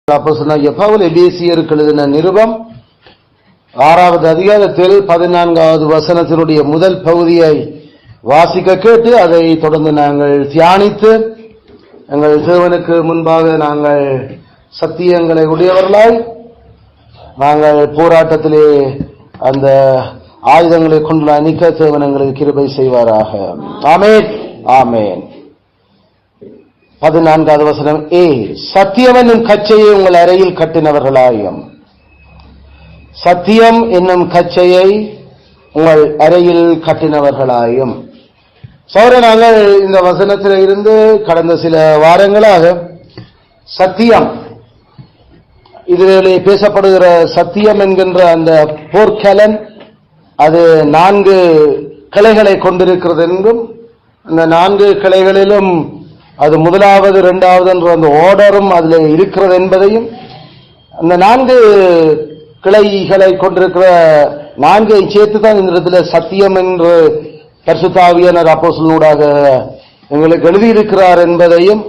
அப்போஸ்தலனாகிய பவுல் எபேசியருக்கு எழுதின நிருபம் 6வது அதிகாரத்தில் 14வது வசனத்தினுடைய முதல் பகுதியை வாசிக்க கேட்டு அதை தொடர்ந்து நாங்கள் தியானித்து எங்கள் தேவனுக்கு முன்பாக நாங்கள் சத்தியங்களை உடையவர்களாய் நாங்கள் போராட்டத்திலே அந்த ஆயுதங்களை கொண்டு நிற்க தேவன் எங்களுக்கு கிருபை செய்வாராக. ஆமென் ஆமென். 14வது வசனம். சத்தியம் என்னும் கச்சையை உங்கள் அறையில் கட்டினவர்களாயும். சத்தியம் என்னும் கச்சையை உங்கள் அறையில் கட்டினவர்களாயும். சௌர நாங்கள் இந்த வசனத்தில் இருந்து கடந்த சில வாரங்களாக சத்தியம், இதிலே பேசப்படுகிற சத்தியம் என்கின்ற அந்த போர்க்கலன் அது 4 கிளைகளை கொண்டிருக்கிறது என்றும், அந்த 4 கிளைகளிலும் அது முதலாவது இரண்டாவது என்ற அந்த ஆர்டரும் அதில் இருக்கிறது என்பதையும், அந்த 4 கிளைகளை கொண்டிருக்கிற 4 சேர்த்து தான் இந்த இடத்துல சத்தியம் என்று பரிசுத்த ஆவியானவர் அப்போஸ்தலனூடாக எங்களுக்கு எழுதியிருக்கிறார் என்பதையும்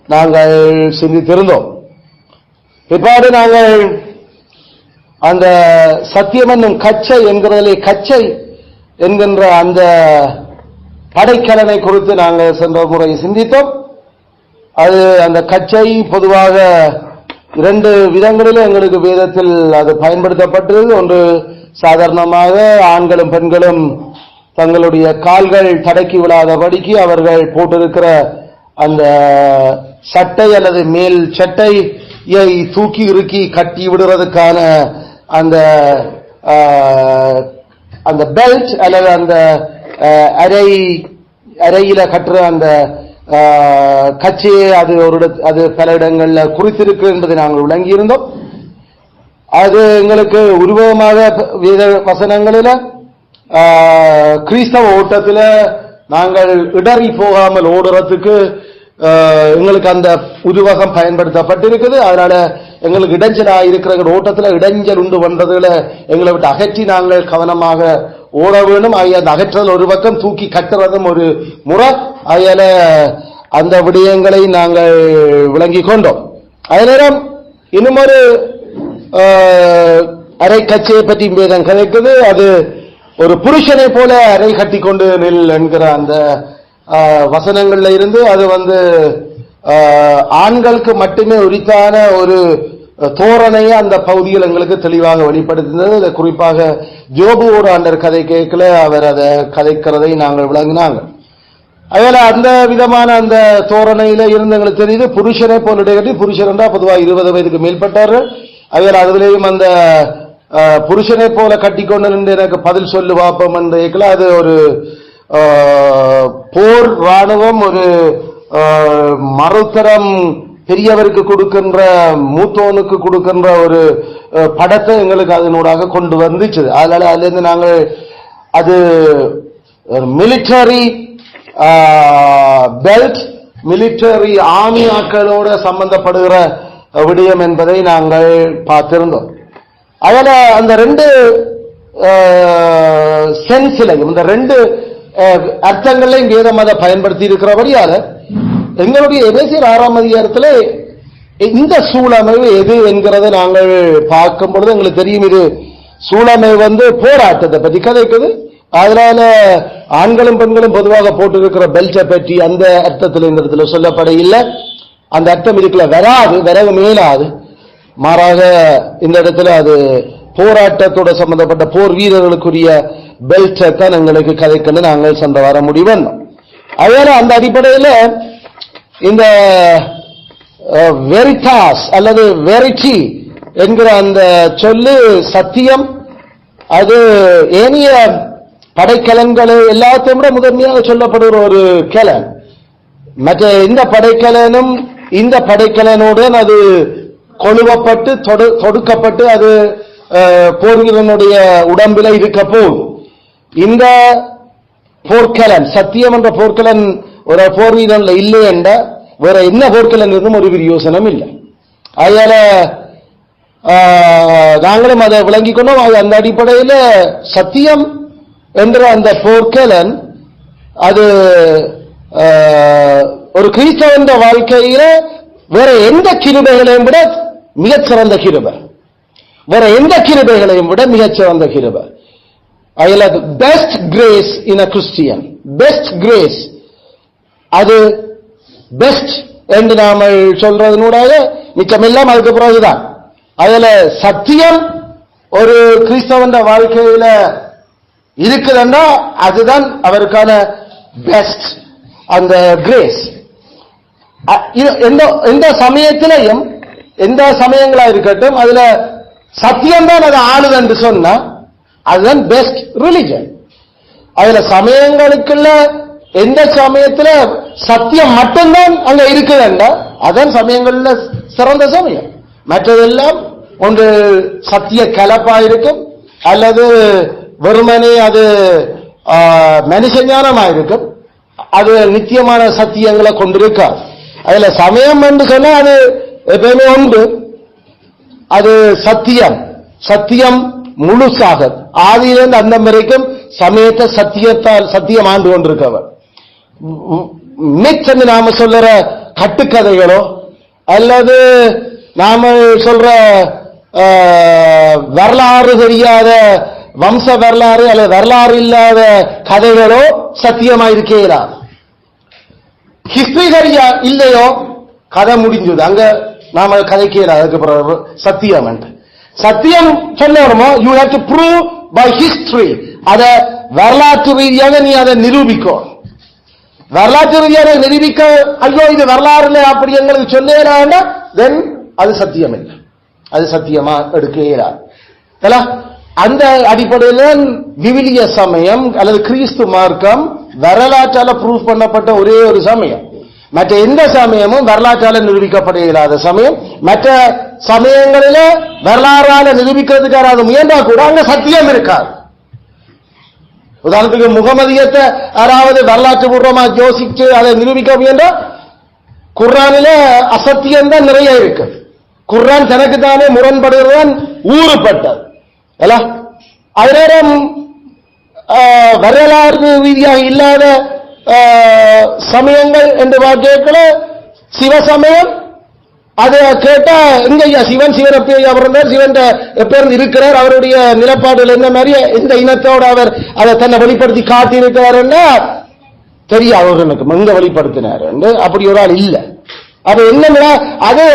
நாங்கள் சிந்தித்திருந்தோம். இவ்வாறு நாங்கள் அந்த சத்தியம் என்னும் கச்சை என்கிறதிலே கச்சை என்கின்ற அந்த படைக்கலனை குறித்து நாங்கள் சென்ற முறை சிந்தித்தோம். அது அந்த கச்சை பொதுவாக 2 விதங்களில் எங்களுக்கு வேதத்தில் அது பயன்படுத்தப்பட்டது. ஒன்று, சாதாரணமாக ஆண்களும் பெண்களும் தங்களுடைய கால்கள் தடக்கி விடாதபடிக்கு அவர்கள் போட்டிருக்கிற அந்த சட்டை அல்லது மேல் சட்டையை தூக்கி இறுக்கி கட்டி விடுறதுக்கான அந்த பெல்ட் அல்லது அந்த அறையில கட்டுற அந்த கச்சையை அது பல இடங்கள்ல குறித்திருக்கு என்பதை நாங்கள் விளங்கி இருந்தோம். அது எங்களுக்கு உருவகமாக வேத வசனங்களில கிறிஸ்தவ ஓட்டத்தில் நாங்கள் இடறி போகாமல் ஓடுறதுக்கு எங்களுக்கு அந்த உருவகம் பயன்படுத்தப்பட்டிருக்குது. அதனால எங்களுக்கு இடைஞ்சலா இருக்கிற ஓட்டத்தில் இடைஞ்சல் உண்டு பண்றதுல எங்களை விட்டு அகற்றி நாங்கள் கவனமாக ஓட வேண்டும். அந்த அகற்றல் ஒரு பக்கம், தூக்கி கட்டுறதும் ஒரு முறை. அதால அந்த விடயங்களை நாங்கள் விளங்கி கொண்டோம். அதே நேரம் இன்னும் ஒரு அரை கச்சையை பற்றி வேதம் கதைக்குது. அது ஒரு புருஷனை போல அரை கட்டி கொண்டு நில் என்கிற அந்த வசனங்கள்ல இருந்து அது ஆண்களுக்கு மட்டுமே உரித்தான ஒரு தோரணையை அந்த பகுதியில் எங்களுக்கு தெளிவாக வெளிப்படுத்தினது. குறிப்பாக ஜோபுவோடு ஆண்டர் கதை கேட்கல அவர் அதை கதைக்கிறதை நாங்கள் விளங்கினாங்க. அதனால அந்த விதமான அந்த தோரணையில இருந்து எங்களுக்கு தெரியுது புருஷனை போல் இடைக்கட்டி, புருஷன் என்றா பொதுவாக 20 வயதுக்கு மேற்பட்டார்கள். அதனால அதுலேயும் அந்த புருஷனை போல கட்டி கொண்டு நின்று எனக்கு பதில் சொல்லு வாப்பம் என்று கேட்கல. அது ஒரு போர் ராணுவம், ஒரு மறுதரம் பெரியவருக்கு கொடுக்கின்ற, மூத்தோனுக்கு கொடுக்கின்ற ஒரு படத்தை எங்களுக்கு அதனூடாக கொண்டு வந்துச்சு. அதனால அதுல இருந்து நாங்கள் அது மிலிட்டரி பெல்ட், மிலிட்டரி ஆர்மி ஆட்களோட சம்பந்தப்படுகிற விடயம் என்பதை நாங்கள் பார்த்திருந்தோம். அதில் அந்த 2 சென்ஸ்லையும், இந்த 2 அர்த்தங்களையும் வேதம் அதை பயன்படுத்தி இருக்கிறபடியால எங்களுடைய எபேசியர் 6ஆம் அதிகாரத்தில் இந்த சூழமைவு எது என்கிறத நாங்கள் பார்க்கும் பொழுது எங்களுக்கு தெரியும். இது சூழமைவு போராட்டத்தை பற்றி கதைக்குது. அதனால ஆண்களும் பெண்களும் பொதுவாக போட்டிருக்கிற பெல்ட்டை பற்றி அந்த அர்த்தத்தில் இந்த இடத்துல சொல்லப்பட இல்லை. அந்த அர்த்தம் இதுக்குள்ள வரவு மேலாது. மாறாக இந்த இடத்துல அது போராட்டத்தோட சம்பந்தப்பட்ட போர் வீரர்களுக்குரிய பெல்ட்டை தான் எங்களுக்கு கதைக்கன்னு நாங்கள் சென்ற வர முடியும். அதனால அந்த அடிப்படையில் இந்த வெரிட்டாஸ் அல்லது வெரிட்டி என்கிற அந்த சொல்லு சத்தியம், அது ஏனைய படைக்கலன்கள் எல்லாத்தையும் விட முதன்மையாக சொல்லப்படுகிற ஒரு கலன். மற்ற இந்த படைக்கலனும் இந்த படைக்கலனுடன் அது கொழுவப்பட்டு தொடுக்கப்பட்டு அது போர்வீரனுடைய உடம்பில இருக்க போகுது. இந்த போர்க்கலன், சத்தியம் என்ற போர்க்கலன் ஒரு போர்வீரன்ல இல்லை என்ற வேற என்ன போர்க்கலன் இருந்தும் ஒரு யோசனம் இல்லை. அதனால நாங்களும் அதை விளங்கிக் கொண்டோம். அந்த அடிப்படையில் சத்தியம் என்ற அந்த போர்க்கலன் அது ஒரு கிறிஸ்தவ வாழ்க்கையில வேற எந்த கிருபைகளையும் விட மிகச்சிறந்த கிருபை. வேற எந்த கிருபைகளையும் விட மிகச்சிறந்த கிருபை. அதுல best grace in a Christian, best grace, அது பெஸ்ட் என்று நாம சொல்றதனூடாக மிச்சமெல்லாம் அதுக்கு பிறகுதான். அதுல சத்தியம் ஒரு கிறிஸ்தவன் வாழ்க்கையில இருக்குதுன்னா அதுதான் அவருக்கான பெஸ்ட் அந்த கிரேஸ். எந்த சமயத்திலையும் எந்த சமயங்களா இருக்கட்டும் அதுல சத்தியம்தான் அது ஆளுது என்று சொன்னா அதுதான் பெஸ்ட் ரிலிஜன். அதுல சமயங்களுக்குள்ள எந்த சமயத்துல சத்தியம் மட்டும்தான் அங்க இருக்குதுண்டா அதான் சமயங்கள்ல சிறந்த சமயம். மற்றதெல்லாம் ஒன்று சத்திய கலப்பா இருக்கும் அல்லது வெறுமனே அது மனுஷ ஞானமா இருக்கும். அது நித்தியமான சத்தியங்களை கொண்டிருக்காது. அதுல சமயம் என்று சொன்னா அது எப்பயுமே உண்டு. அது சத்தியம், சத்தியம் முழுசாக ஆதியிலிருந்து அந்த வரைக்கும் சமயத்தை சத்தியத்தால் சத்தியம் ஆண்டு கொண்டிருக்கவர். மிக்ஸ் என்று நாம சொல்ற கட்டுக்கதைகளோ அல்லது நாம சொல்ற வரலாறு தெரியாத வம்ச வரலாறு அல்லது வரலாறு இல்லாத கதைகளோ சத்தியமா இருக்கிறார். ஹிஸ்டரி சரியா இல்லையோ கதை முடிஞ்சது, அங்க நாம கதைக்கிறார். அதுக்கு பிறகு சத்தியம் சத்தியம் சொல்லணுமோ you have to prove by history. அத வரலாற்று ரீதியாக நீ அதை நிரூபிக்கும். வரலாற்று ரீதியாக நிரூபிக்க ஐயோ இது வரலாறுல அப்படி எங்களுக்கு சொல்லேனா தென் அது சத்தியம் இல்லை, அது சத்தியமா எடுக்கிறார். அந்த அடிப்படையில் விவிலிய சமயம் அல்லது கிறிஸ்து மார்க்கம் வரலாற்றால ப்ரூவ் பண்ணப்பட்ட ஒரே ஒரு சமயம். மற்ற எந்த சமயமும் வரலாற்றால நிரூபிக்கப்பட இயலாத சமயம். மற்ற சமயங்களில வரலாறால நிரூபிக்கிறதுக்காக அது முயன்றா கூட அங்க சத்தியம் இருக்காது. உதாரணத்துக்கு முகமதியத்தை யாராவது வரலாற்று பூர்வமா யோசிச்சு அதை நிரூபிக்க முயன்றா குர்ஆனில அசத்தியம் தான் நிறைய இருக்கு. குர்ஆன் தனக்கு தானே முரண்படுகிறதான் ஊறுபட்டது. அதேநேரம் வரலாறு ரீதியாக இல்லாத சமயங்கள் என்று பார்க்கல சிவசமயம். அதை கேட்டா இங்கய்யா சிவன் எப்ப அவர் சிவன் எப்ப இருக்கிறார், அவருடைய நிலப்பாடுகள் என்ன மாதிரி எந்த இனத்தோடு அவர் அதை தன்னை வெளிப்படுத்தி காட்டி இருக்கிறாருன்னா தெரியும் அவர்களுக்கு எங்க வெளிப்படுத்தினார். அப்படி ஒரு ஆள் இல்ல. அது என்னன்னா அது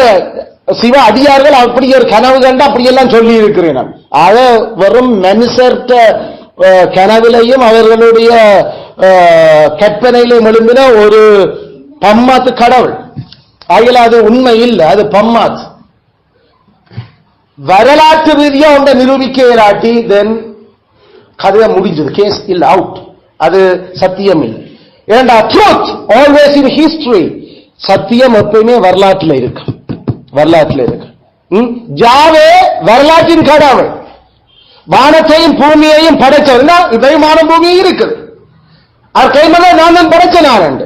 சிவ அடியார்கள் அப்படி ஒரு கனவு கண்டு அப்படியெல்லாம் சொல்லி இருக்கிறேன். அதை வெறும் மனுஷர்த்த கனவிலையும் அவர்களுடைய கற்பனையிலும் எழும்பின ஒரு பம்மாத்து கடவுள். ஆகிய அது உண்மை இல்லை, அது பம்மாத். வரலாற்று ரீதியா ஒன்றை நிரூபிக்க இராட்டி தென் கதையை முடிஞ்சது, கேஸ் இல்ல, அவுட். அது சத்தியம் இல்லை. ஏண்டா ட்ரூத் ஆல்வேஸ் இன் ஹிஸ்டரி. சத்தியம் எப்பயுமே வரலாற்றுல இருக்கு, வரலாற்றுல இருக்கு. ஜாவே வரலாற்றின் கடவுள். வானத்தையும் பூமியையும் படைச்சதுன்னா இதையும் வானம் பூமியும் இருக்குது. அவர் கைமல்ல நான் தான் படைச்ச நான்.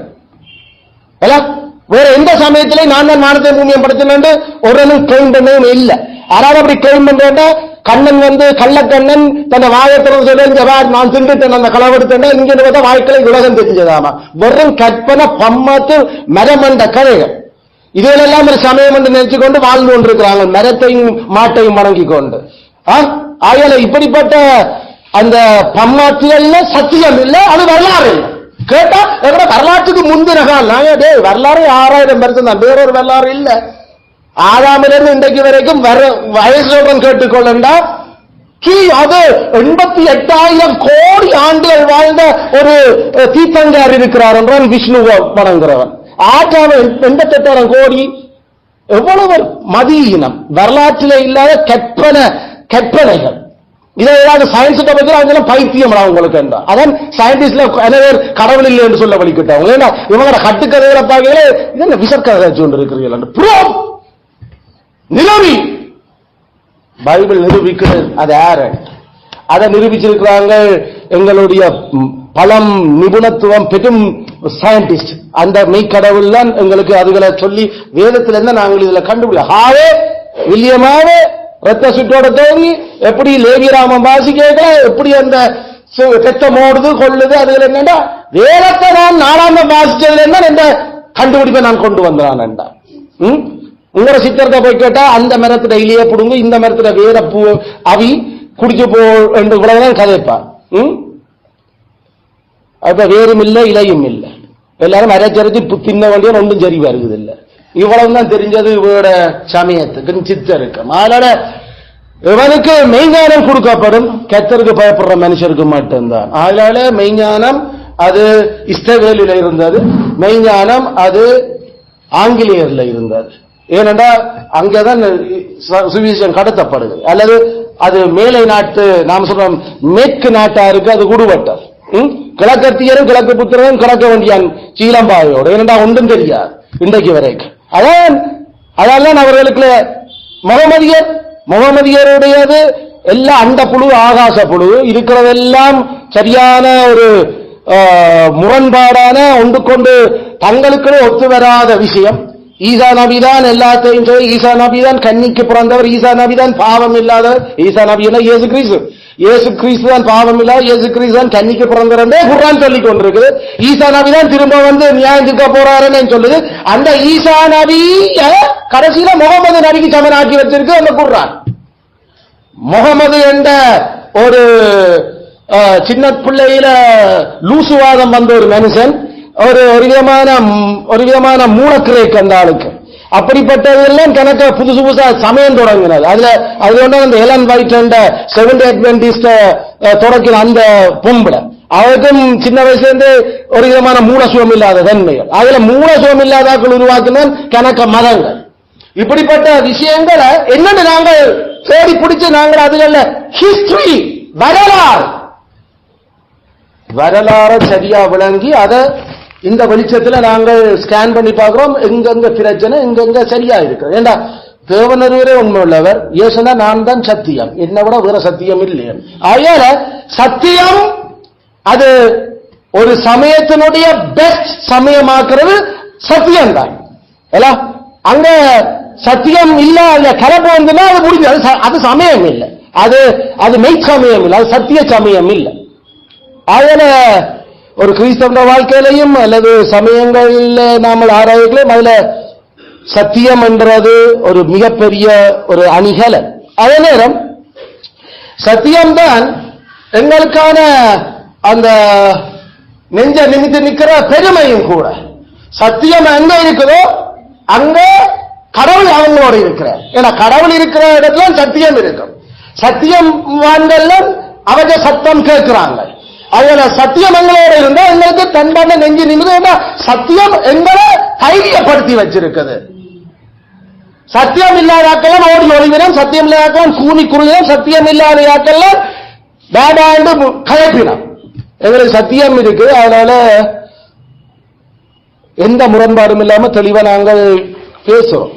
வேற எந்த சமயத்திலே நான் தான் வானத்தை பூமியை படைச்சேன் ஒரு கிளைம் பண்ணவும் இல்லை. யாராவது அப்படி கிளைம் பண்றா கண்ணன் கள்ளக்கண்ணன் தன்னை வாயத்திறந்து சொல்ல நான் திண்டுட்டேன் அந்த களவெடுத்தேன் இங்க பார்த்தா வாய்க்களை உலகம் தெரிஞ்சதாமா. வெறும் கற்பனை பம்மாத்து மரமண்ட கதைகள். இதுகளெல்லாம் ஒரு சமயம் என்று நினைச்சு கொண்டு வாழ்ந்து கொண்டிருக்கிறாங்க, மரத்தையும் மாட்டையும் வணங்கி கொண்டு. ஆகையால இப்படிப்பட்ட அந்த பம்மாத்துகள்ல சத்தியம் இல்லை, அது வரலாறு இல்லை. கேட்டா எவ்வளவு வரலாற்றுக்கு முந்தின காலம் வரலாறு 6000 வருஷம் தான், வேறொரு வரலாறு இல்ல. ஆதாமிலிருந்து இன்றைக்கு வரைக்கும் வயசுடன் கேட்டுக்கொள்ளா அது 88,000 கோடி ஆண்டுகள் வாழ்ந்த ஒரு தீர்த்தங்கார் இருக்கிறார் என்றான் விஷ்ணுவை வணங்குறவன். ஆற்றாம 88,000 கோடி எவ்வளவு மதியினம் வரலாற்றில இல்லாத கற்பனைகள். இதை ஏதாவது சயின்ஸ் பத்தி அவங்க பைத்தியம் உங்களுக்கு என்றார். அதான் சயின்டிஸ்ட்ல கடவுள் இல்லை என்று சொல்ல வலிக்கிட்டவங்க. ஏன்னா இவங்களோட கட்டுக்கதைகளை பார்க்கல இது விசர்க்கதை கொண்டு இருக்கிறீர்கள் நிரூபி. பைபிள் நிரூபிக்கிறது அது யாரு? அதை நிரூபிச்சிருக்கிறாங்க எங்களுடைய பலம் நிபுணத்துவம் பெரும் சயின்டிஸ்ட். அந்த மெய்க்கடவுள் தான் எங்களுக்கு அதுகளை சொல்லி வேதத்துல இருந்து நாங்கள் இதுல கண்டுபிடிக்க வில்லியமாவே ரத்த சுற்றோட தோங்கி எப்படி லேவியராமன் வாசிக்க எப்படி அந்த ரத்தம் ஓடுது கொள்ளுது அதுல என்னண்டா வேதத்தை நான் 4ஆம் வாசிச்சதுல என்ன கண்டுபிடிப்பை நான் கொண்டு வந்தான். உங்களோட சித்தர்கிட்ட போய் கேட்டா அந்த மரத்துல இலையே புடுங்க, இந்த மரத்துல வேற பூ அவி குடிச்சு போ என்று இவ்வளவுதான் கதைப்பார். அப்ப வேறும் இல்லை இலையும் இல்லை, எல்லாரும் அரைச்சரைச்சு தின்ன வேண்டிய ஒன்றும் சரி வருகிறது இல்லை. இவ்வளவுதான் தெரிஞ்சது இவரோட சமயத்துக்கு சித்தருக்கு. அதனால இவனுக்கு மெய்ஞானம் கொடுக்கப்படும், கர்த்தருக்கு பயப்படுற மனுஷருக்கு மட்டும்தான். அதனால மெய்ஞானம் அது இஸ்ரவேலில் இருந்தது, மெய்ஞானம் அது ஆங்கிலேயர்ல இருந்தது. ஏனென்றால் அங்கேதான் சுவிசேஷம் கடத்தப்படுது. அல்லது அது மேலை நாட்டு, நாம் சொல்றோம் மேற்கு நாட்டாருக்கு அது குடுவட்டம். கிழக்கத்தியரும் கிழக்கு புத்திரரும் கிழக்க வேண்டியான் சீலம்பாவையோடு, ஏனென்றா ஒன்றும் தெரியாது இன்றைக்கு வரைக்கும். அதான் அவர்களுக்கு முகமதியருடையது எல்லாம் அண்ட புழு ஆகாச புழு இருக்கிறதெல்லாம் சரியான ஒரு முரண்பாடான ஒன்று கொண்டு தங்களுக்கு ஒத்து வராத விஷயம். ஈசா நபிதான் எல்லாத்தையும் சொல்லி, ஈசா நபிதான் கன்னிக்கு பிறந்தவர், ஈசா நபிதான் பாவம் இல்லாதவர். ஈசா நபி என்ன இயேசு கிறிஸ்து, இயேசு கிறிஸ்து தான் பாவம் இல்லாத, இயேசு கிறிஸ்து தான் கன்னிக்கு பிறந்தவரே குர்ஆன் சொல்லிக் கொண்டிருக்குது. ஈசா நபிதான் திரும்ப வந்து நியாயம் தீர்க்க போறாருன்னு சொல்லுது. அந்த ஈசா நபி கடைசியில முகமது நபிக்கு சமனாக்கி வச்சிருக்கு அந்த குர்ஆன். முகமது என்ற ஒரு சின்ன பிள்ளையில லூசுவாதம் வந்த ஒரு மனுஷன், ஒரு விதமான மூலக்கிரேக்கு அந்த ஆளுக்கு. அப்படிப்பட்டதெல்லாம் கணக்க புதுசு புதுசா சமயம் தொடங்கினது. அதுல அந்த எலன் வைட் என்ற செவன்த் அட்வென்டிஸ்ட் தொடக்கிற அந்த பொம்பளை, அவருக்கும் சின்ன வயசுல இருந்து ஒரு விதமான மூலசுவம் இல்லாத தன்மைகள். அதுல மூலசுவம் இல்லாதாக்கள் உருவாக்கின கணக்க மதங்கள். இப்படிப்பட்ட விஷயங்களை என்னன்னு நாங்கள் தேடி பிடிச்சு நாங்கள் அதுல ஹிஸ்டரி வரலாறு சரியா விளங்கி அதை இந்த வெளிச்சத்துல நாங்கள் ஸ்கேன் பண்ணி பார்க்கிறோம். எங்கெங்க பிரச்சனை எங்கெங்க சரியா இருக்கு. ஏண்டா தேவனருவரே உண்மை உள்ளவர், இயேசுனா நான் தான் சத்தியம், என்னை விட வேற சத்தியம் இல்லையா. ஆகையால சத்தியம் அது ஒரு சமயத்தினுடைய பெஸ்ட் சமயமாக்குறது சத்தியம் தான். அங்க சத்தியம் இல்ல, அந்த கலப்பு வந்துன்னா அது முடிஞ்சது, அது சமயம் இல்லை, அது மெய் சமயம் இல்லை, அது சத்திய சமயம் இல்லை. அதனால ஒரு கிறிஸ்தவ வாழ்க்கையிலையும் அல்லது சமயங்களில் நாம் ஆராய்ச்சியிலும் அதுல சத்தியம் என்றது ஒரு மிகப்பெரிய ஒரு அணிகலன். அதே நேரம் சத்தியம்தான் எங்களுக்கான அந்த நெஞ்ச நிமித்து நிற்கிற பெருமையும் கூட. சத்தியம் எங்க இருக்குதோ அங்க கடவுள் அவங்களோட இருக்கிறார். ஏன்னா கடவுள் இருக்கிற இடத்துல சத்தியம் இருக்கும். சத்தியவான்கள் அவங்க சத்தம் கேட்கிறாங்க. அதனால சத்தியம் எங்களோட இருந்தா எங்களுக்கு தன்பான நெஞ்சு நிமிடம். சத்தியம் எங்களை தைரியப்படுத்தி வச்சிருக்குது. சத்தியம் இல்லாதாக்கெல்லாம் ஓடி ஒளிவினம், சத்தியம் இல்லாதாக்கெல்லாம் கூனி குறுகினம், சத்தியம் இல்லாதாக்கெல்லாம் வேடாண்டு கலப்பினம். எங்களுக்கு சத்தியம் இருக்கு. அதனால எந்த முரண்பாடும் இல்லாம தெளிவா நாங்கள் பேசுறோம்.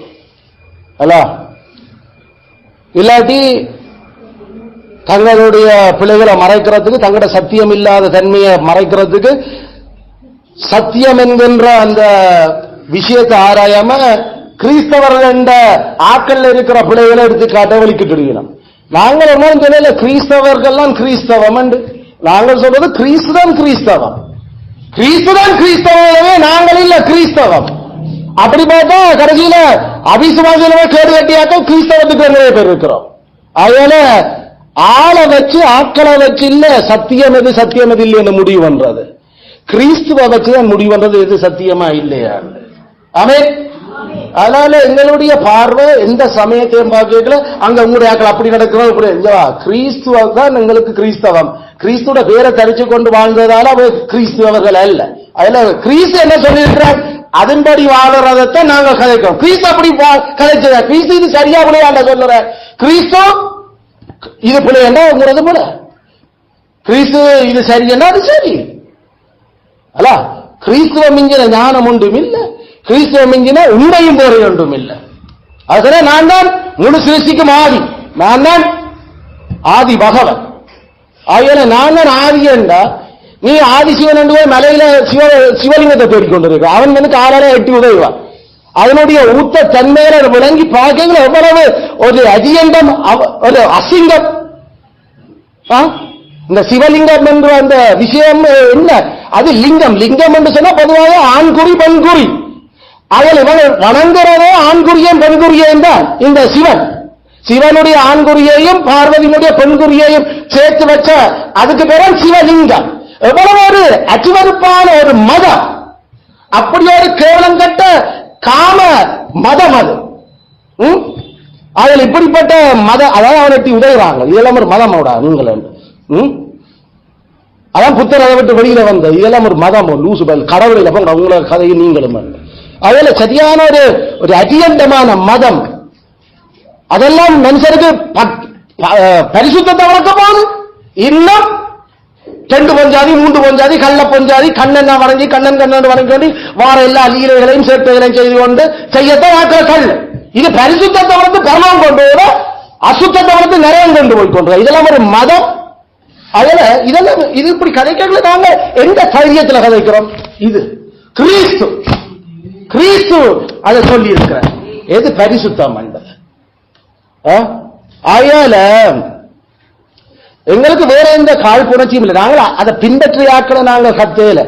இல்லாட்டி தங்களுடைய பிள்ளைகளை மறைக்கிறதுக்கு, தங்களோட சத்தியம் இல்லாத தன்மையை மறைக்கிறதுக்கு சத்தியம் என்கின்ற அந்த விஷயத்தை ஆராயாம கிறிஸ்தவர்கள் என்ற ஆக்கல்ல இருக்கிற பிள்ளைகளை எடுத்து காட்ட வலிக்கிட்டு நாங்கள் ஒன்றும் சொல்லல. கிறிஸ்தவர்கள்லாம் கிறிஸ்தவம் என்று நாங்கள் சொல்றது கிறிஸ்துதான் கிறிஸ்தவம், கிறிஸ்துதான் கிறிஸ்தவமே, நாங்கள் இல்ல கிறிஸ்தவம். அப்படி பார்த்தா கடைசியில அபிசுவாசியில கேடு கட்டியாக்க கிறிஸ்தவத்துக்கு நிறைய பேர் இருக்கிறோம். அதனால ஆளை வச்சு ஆக்களை வச்சு இல்ல சத்தியம் எது சத்தியம் எது இல்லைன்னு முடிவு பண்றது, கிறிஸ்துவ வச்சுதான் முடிவு பண்றது எது சத்தியமா இல்லையா. ஆமென். அதனால எங்களுடைய பார்வை எந்த சமயத்தையும் பார்க்கல அங்க உங்களுடைய ஆக்கள் அப்படி நடக்கிறோம் இப்படி கிறிஸ்துவ தான் எங்களுக்கு கிறிஸ்தவம். கிறிஸ்துவோட பேரை தரிச்சு கொண்டு வாழ்ந்ததால அவர் கிறிஸ்துவர்கள் அல்ல. அதுல கிறிஸ்து என்ன சொல்லியிருக்கிறார் அதன்படி வாழறதைத்தான் நாங்க கதைக்கிறோம். கிறிஸ்து அப்படி கதைச்ச கிறிஸ்து இது சரியா பிள்ளையாண்ட சொல்லுற கிறிஸ்து இது பிள்ளையாண்டா உங்கிறது போல கிறிஸ்து இது சரியன்னா அது சரி அல்ல. கிறிஸ்துவ மிஞ்சின ஞானம் ஒன்றும் இல்லை, கிறிஸ்துவ மிஞ்சின உண்மையும் போரை ஒன்றும் இல்லை. அதுல நான் தான் முழு சிருஷ்டிக்கும் ஆதி, நான் தான் ஆதி பகவன். ஆகையால நான் தான் ஆதி என்றா நீ ஆதிசிவன் என்று போய் மலையில சிவலிங்கத்தை தேடிக்கொண்டிருக்க அவன் எனக்கு ஆளால எட்டி உதவுவான். அதனுடைய ஊத்த தன்மையில விளங்கி பார்க்க எவ்வளவு ஒரு அஜியண்டம், ஒரு அசிங்கம். இந்த சிவலிங்கம் என்ற அந்த விஷயம் என்ன, அது லிங்கம். லிங்கம் என்று சொன்னா பொதுவாக ஆண்குறி பெண்குறி. அதில் இவர்கள் வணங்குறதே ஆண்குறியும் பெண்குறியையும் தான். இந்த சிவனுடைய ஆண்குறியையும் பார்வதியினுடைய பெண்குறியையும் சேர்த்து வச்ச அதுக்கு பேர் சிவலிங்கம். எவ்வளவு ஒரு அச்சுவருப்பான ஒரு மதம், அப்படி ஒரு கேவலம் கட்ட காம மதம் அது. அதில் இப்படிப்பட்ட மதம், அதாவது அவரை உதவுறாங்க. இதெல்லாம் ஒரு மதம் நீங்கள் அதான் புத்தர் அதை விட்டு வெளியில வந்த இதெல்லாம் ஒரு மதம் லூசு கடவுளில் உங்களோட கதையை நீங்களும் அதுல சரியான ஒரு அடியண்டமான மதம். அதெல்லாம் மனுஷருக்கு பரிசுத்தத்தை வளர்க்க போகுது. இன்னும் 2 பொஞ்சாதி 3 பொஞ்சாதி கள்ள பொஞ்சாதி கண்ணன் வணங்கி கண்ணன் வணங்கி வார எல்லா லீலைகளையும் சேர்க்கைகளையும் செய்து கொண்டு செய்யத்தான் ஆக்கள் கல். இது பரிசுத்தத்தை வளர்த்து பரமம் கொண்டு போகிற, அசுத்தத்தை வளர்த்து நிறையம் கொண்டு போய் கொண்டு. இதெல்லாம் ஒரு மதம். அதுல இதெல்லாம் இது இப்படி கதைக்கல. நாங்க எந்த தைரியத்தில் கதைக்கிறோம்? இது கிறிஸ்து அதை சொல்லி இருக்கிற எது பரிசுத்தம் என்பது. ஆயால எங்களுக்கு வேற எந்த காழ்ப்புணர்ச்சியும் இல்லை. நாங்கள் அதை பின்பற்றியாக்களை நாங்கள் கத்தையில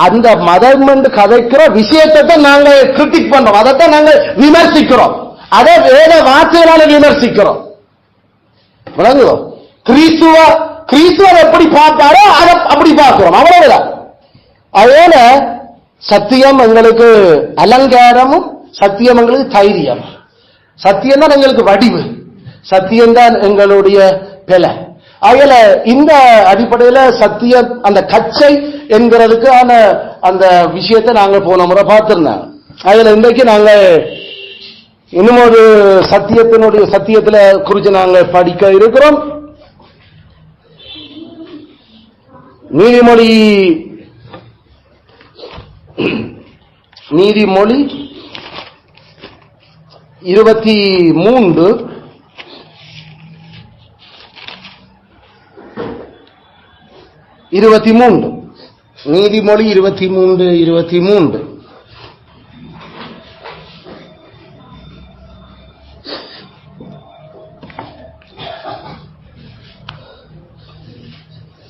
அந்த மதம் என்று கதைக்கிற விஷயத்தை நாங்கள் கிரிட்டிக் பண்றோம், அதைத்தான் நாங்கள் விமர்சிக்கிறோம், அதை வேற வார்த்தைகளால விமர்சிக்கிறோம். விளங்குவோம். கிறிஸ்துவர் எப்படி பார்த்தாரோ அதை அப்படி பார்க்கிறோம், அவ்வளவுதான். அதோட சத்தியம் எங்களுக்கு அலங்காரமும், சத்தியம் எங்களுக்கு தைரியம். சத்தியம் தான் எங்களுக்கு வடிவு, சத்தியம்தான் எங்களுடைய பெல. ஆகையில இந்த அடிப்படையில சத்தியம் அந்த கச்சை என்கிறதுக்கு அந்த விஷயத்தை நாங்கள் போன முறை பார்த்திருந்தோம். அதுல இன்றைக்கு நாங்கள் இன்னும் ஒரு சத்தியத்துல குறித்து நாங்கள் படிக்க இருக்கிறோம். நீதிமொழி 23 நீதிமொழி 23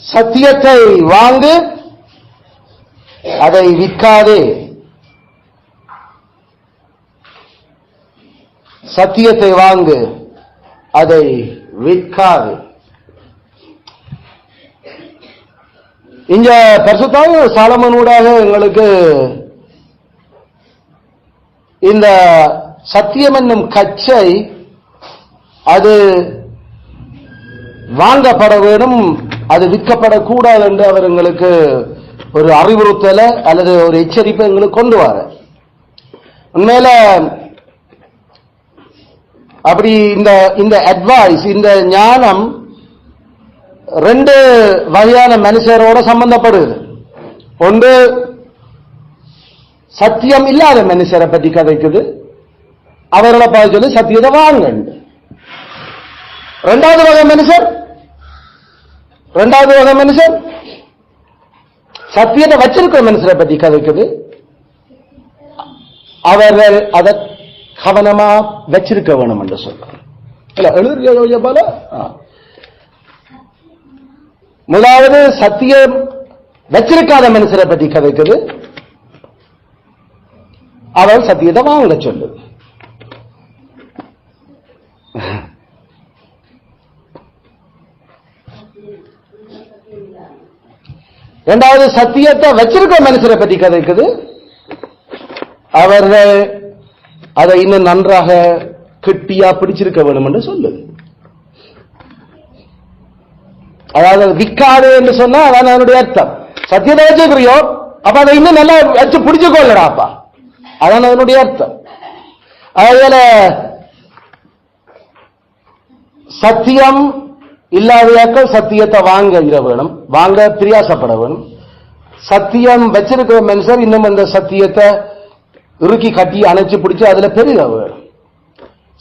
சத்தியத்தை வாங்கு, அதை விற்காதே. சத்தியத்தை வாங்கு, அதை விற்காதே. இந்த பரிசுத்த சாலமோனூடாக எங்களுக்கு இந்த சத்தியம் என்னும் கச்சை அது வாங்கப்பட வேண்டும், அது விற்கப்படக்கூடாது என்று அவர் எங்களுக்கு ஒரு அறிவுறுத்தல அல்லது ஒரு எச்சரிப்பை எங்களுக்கு கொண்டு வர. உண்மையில அப்படி இந்த அட்வைஸ், இந்த ஞானம் 2 வகையான மனுஷரோட சம்பந்தப்படுது. ஒன்று சத்தியம் இல்லாத மனுஷரை பற்றி கதைக்குது, அவர்களை பார்த்து சொல்லி சத்தியத்தை வாங்க. 2வது வகை மனுஷர் சத்தியத்தை வச்சிருக்கிற மனுஷரை பற்றி கதைக்குது, அவர்கள் அதை கவனமா வச்சிருக்க வேணும் என்று சொல்றாங்க. முதலாவது சத்தியம் வச்சிருக்காத மனுஷரை பற்றி கதைக்குது, அவர் சத்தியத்தை வாங்க சொல்லுது. இரண்டாவது சத்தியத்தை வச்சிருக்க மனுஷரை பற்றி கதைக்குது, அவர்கள் அதை இன்னும் நன்றாக கெட்டியா பிடிச்சிருக்க வேண்டும் என்று சொல்லுது. அதாவது விற்காது என்று சொன்னா அதான் அதனுடைய அர்த்தம். சத்தியத்தை வச்சுக்கிறியோ அப்ப அதை இன்னும் நல்லா வச்சு பிடிச்சுக்கொள்ளடாப்பா, அதான் அதனுடைய அர்த்தம். அதனால சத்தியம் இல்லாதையாக்கள் சத்தியத்தை வாங்க வேணும், வாங்க பிரியாசப்பட வேணும். சத்தியம் வச்சிருக்கிற மனுஷர் இன்னும் அந்த சத்தியத்தை இறுக்கி கட்டி அணைச்சு பிடிச்சு அதுல பெருக வேணும்.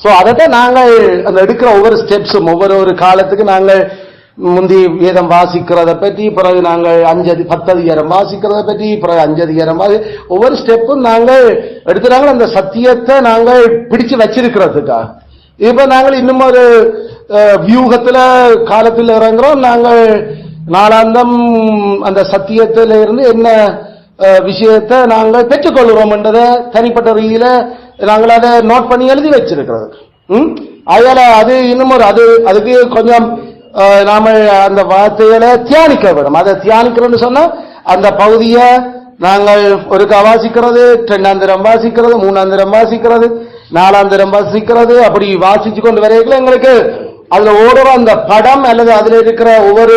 சோ அதைத்தான் நாங்கள் அந்த எடுக்கிற ஒவ்வொரு ஸ்டெப்ஸும், ஒவ்வொரு காலத்துக்கு நாங்கள் முந்தி வேதம் வாசிக்கிறத பற்றி, பிறகு நாங்கள் 10 அதிகாரம் வாசிக்கிறத பற்றி, பிறகு 5 அதிகாரம் ஒவ்வொரு ஸ்டெப்பும் நாங்கள் எடுத்துறாங்க அந்த சத்தியத்தை நாங்கள் பிடிச்சு வச்சிருக்கிறதுக்காக. இப்ப நாங்கள் இன்னும் ஒரு வியூகத்துல காலத்தில் இறங்குறோம். நாங்கள் நாளாந்தம் அந்த சத்தியத்தில இருந்து என்ன விஷயத்தை நாங்கள் பெற்றுக்கொள்கிறோம் என்றதை தனிப்பட்ட ரீதியில நாங்கள் அதை நோட் பண்ணி எழுதி வச்சிருக்கிறது. அதனால அது இன்னும் அதுக்கு கொஞ்சம் நாம அந்த வார்த்தைகளை தியானிக்க வேண்டும். அதை தியானிக்கிறோம்னு சொன்னா அந்த பகுதியை நாங்கள் ஒருக்கா வாசிக்கிறது, 2ஆம் தரம் வாசிக்கிறது, 3ஆம் தரம் வாசிக்கிறது, 4ஆம் தரம் வாசிக்கிறது, அப்படி வாசிச்சு கொண்டு வரைக்கும் எங்களுக்கு அதுல ஓடுற அந்த படம் அல்லது அதுல இருக்கிற ஒவ்வொரு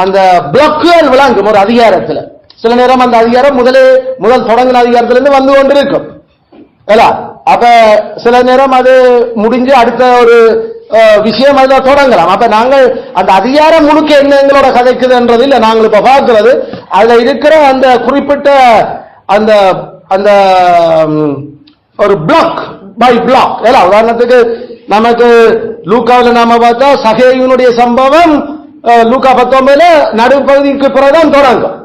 அந்த பிளாக்குகள் விளங்கும். ஒரு அதிகாரத்துல சில நேரம் அந்த அதிகாரம் முதல் தொடங்கின அதிகாரத்திலிருந்து வந்து கொண்டிருக்கும். அப்ப சில நேரம் அது முடிஞ்சு அடுத்த ஒரு விஷயம் அதுல தொடங்கலாம். அப்ப நாங்கள் அந்த அதிகாரம் முழுக்க என்ன எங்களோட கதைக்குதுன்றது இல்ல, நாங்கள் இப்ப பார்க்கிறது அதுல இருக்கிற அந்த குறிப்பிட்ட அந்த அந்த ஒரு பிளாக் பை பிளாக். உதாரணத்துக்கு நமக்கு லூக்காவில் நாம பார்த்தா சகேயுனுடைய சம்பவம் லூக்கா 19 நடுப்பகுதிக்கு பிறகுதான் தொடங்கும்.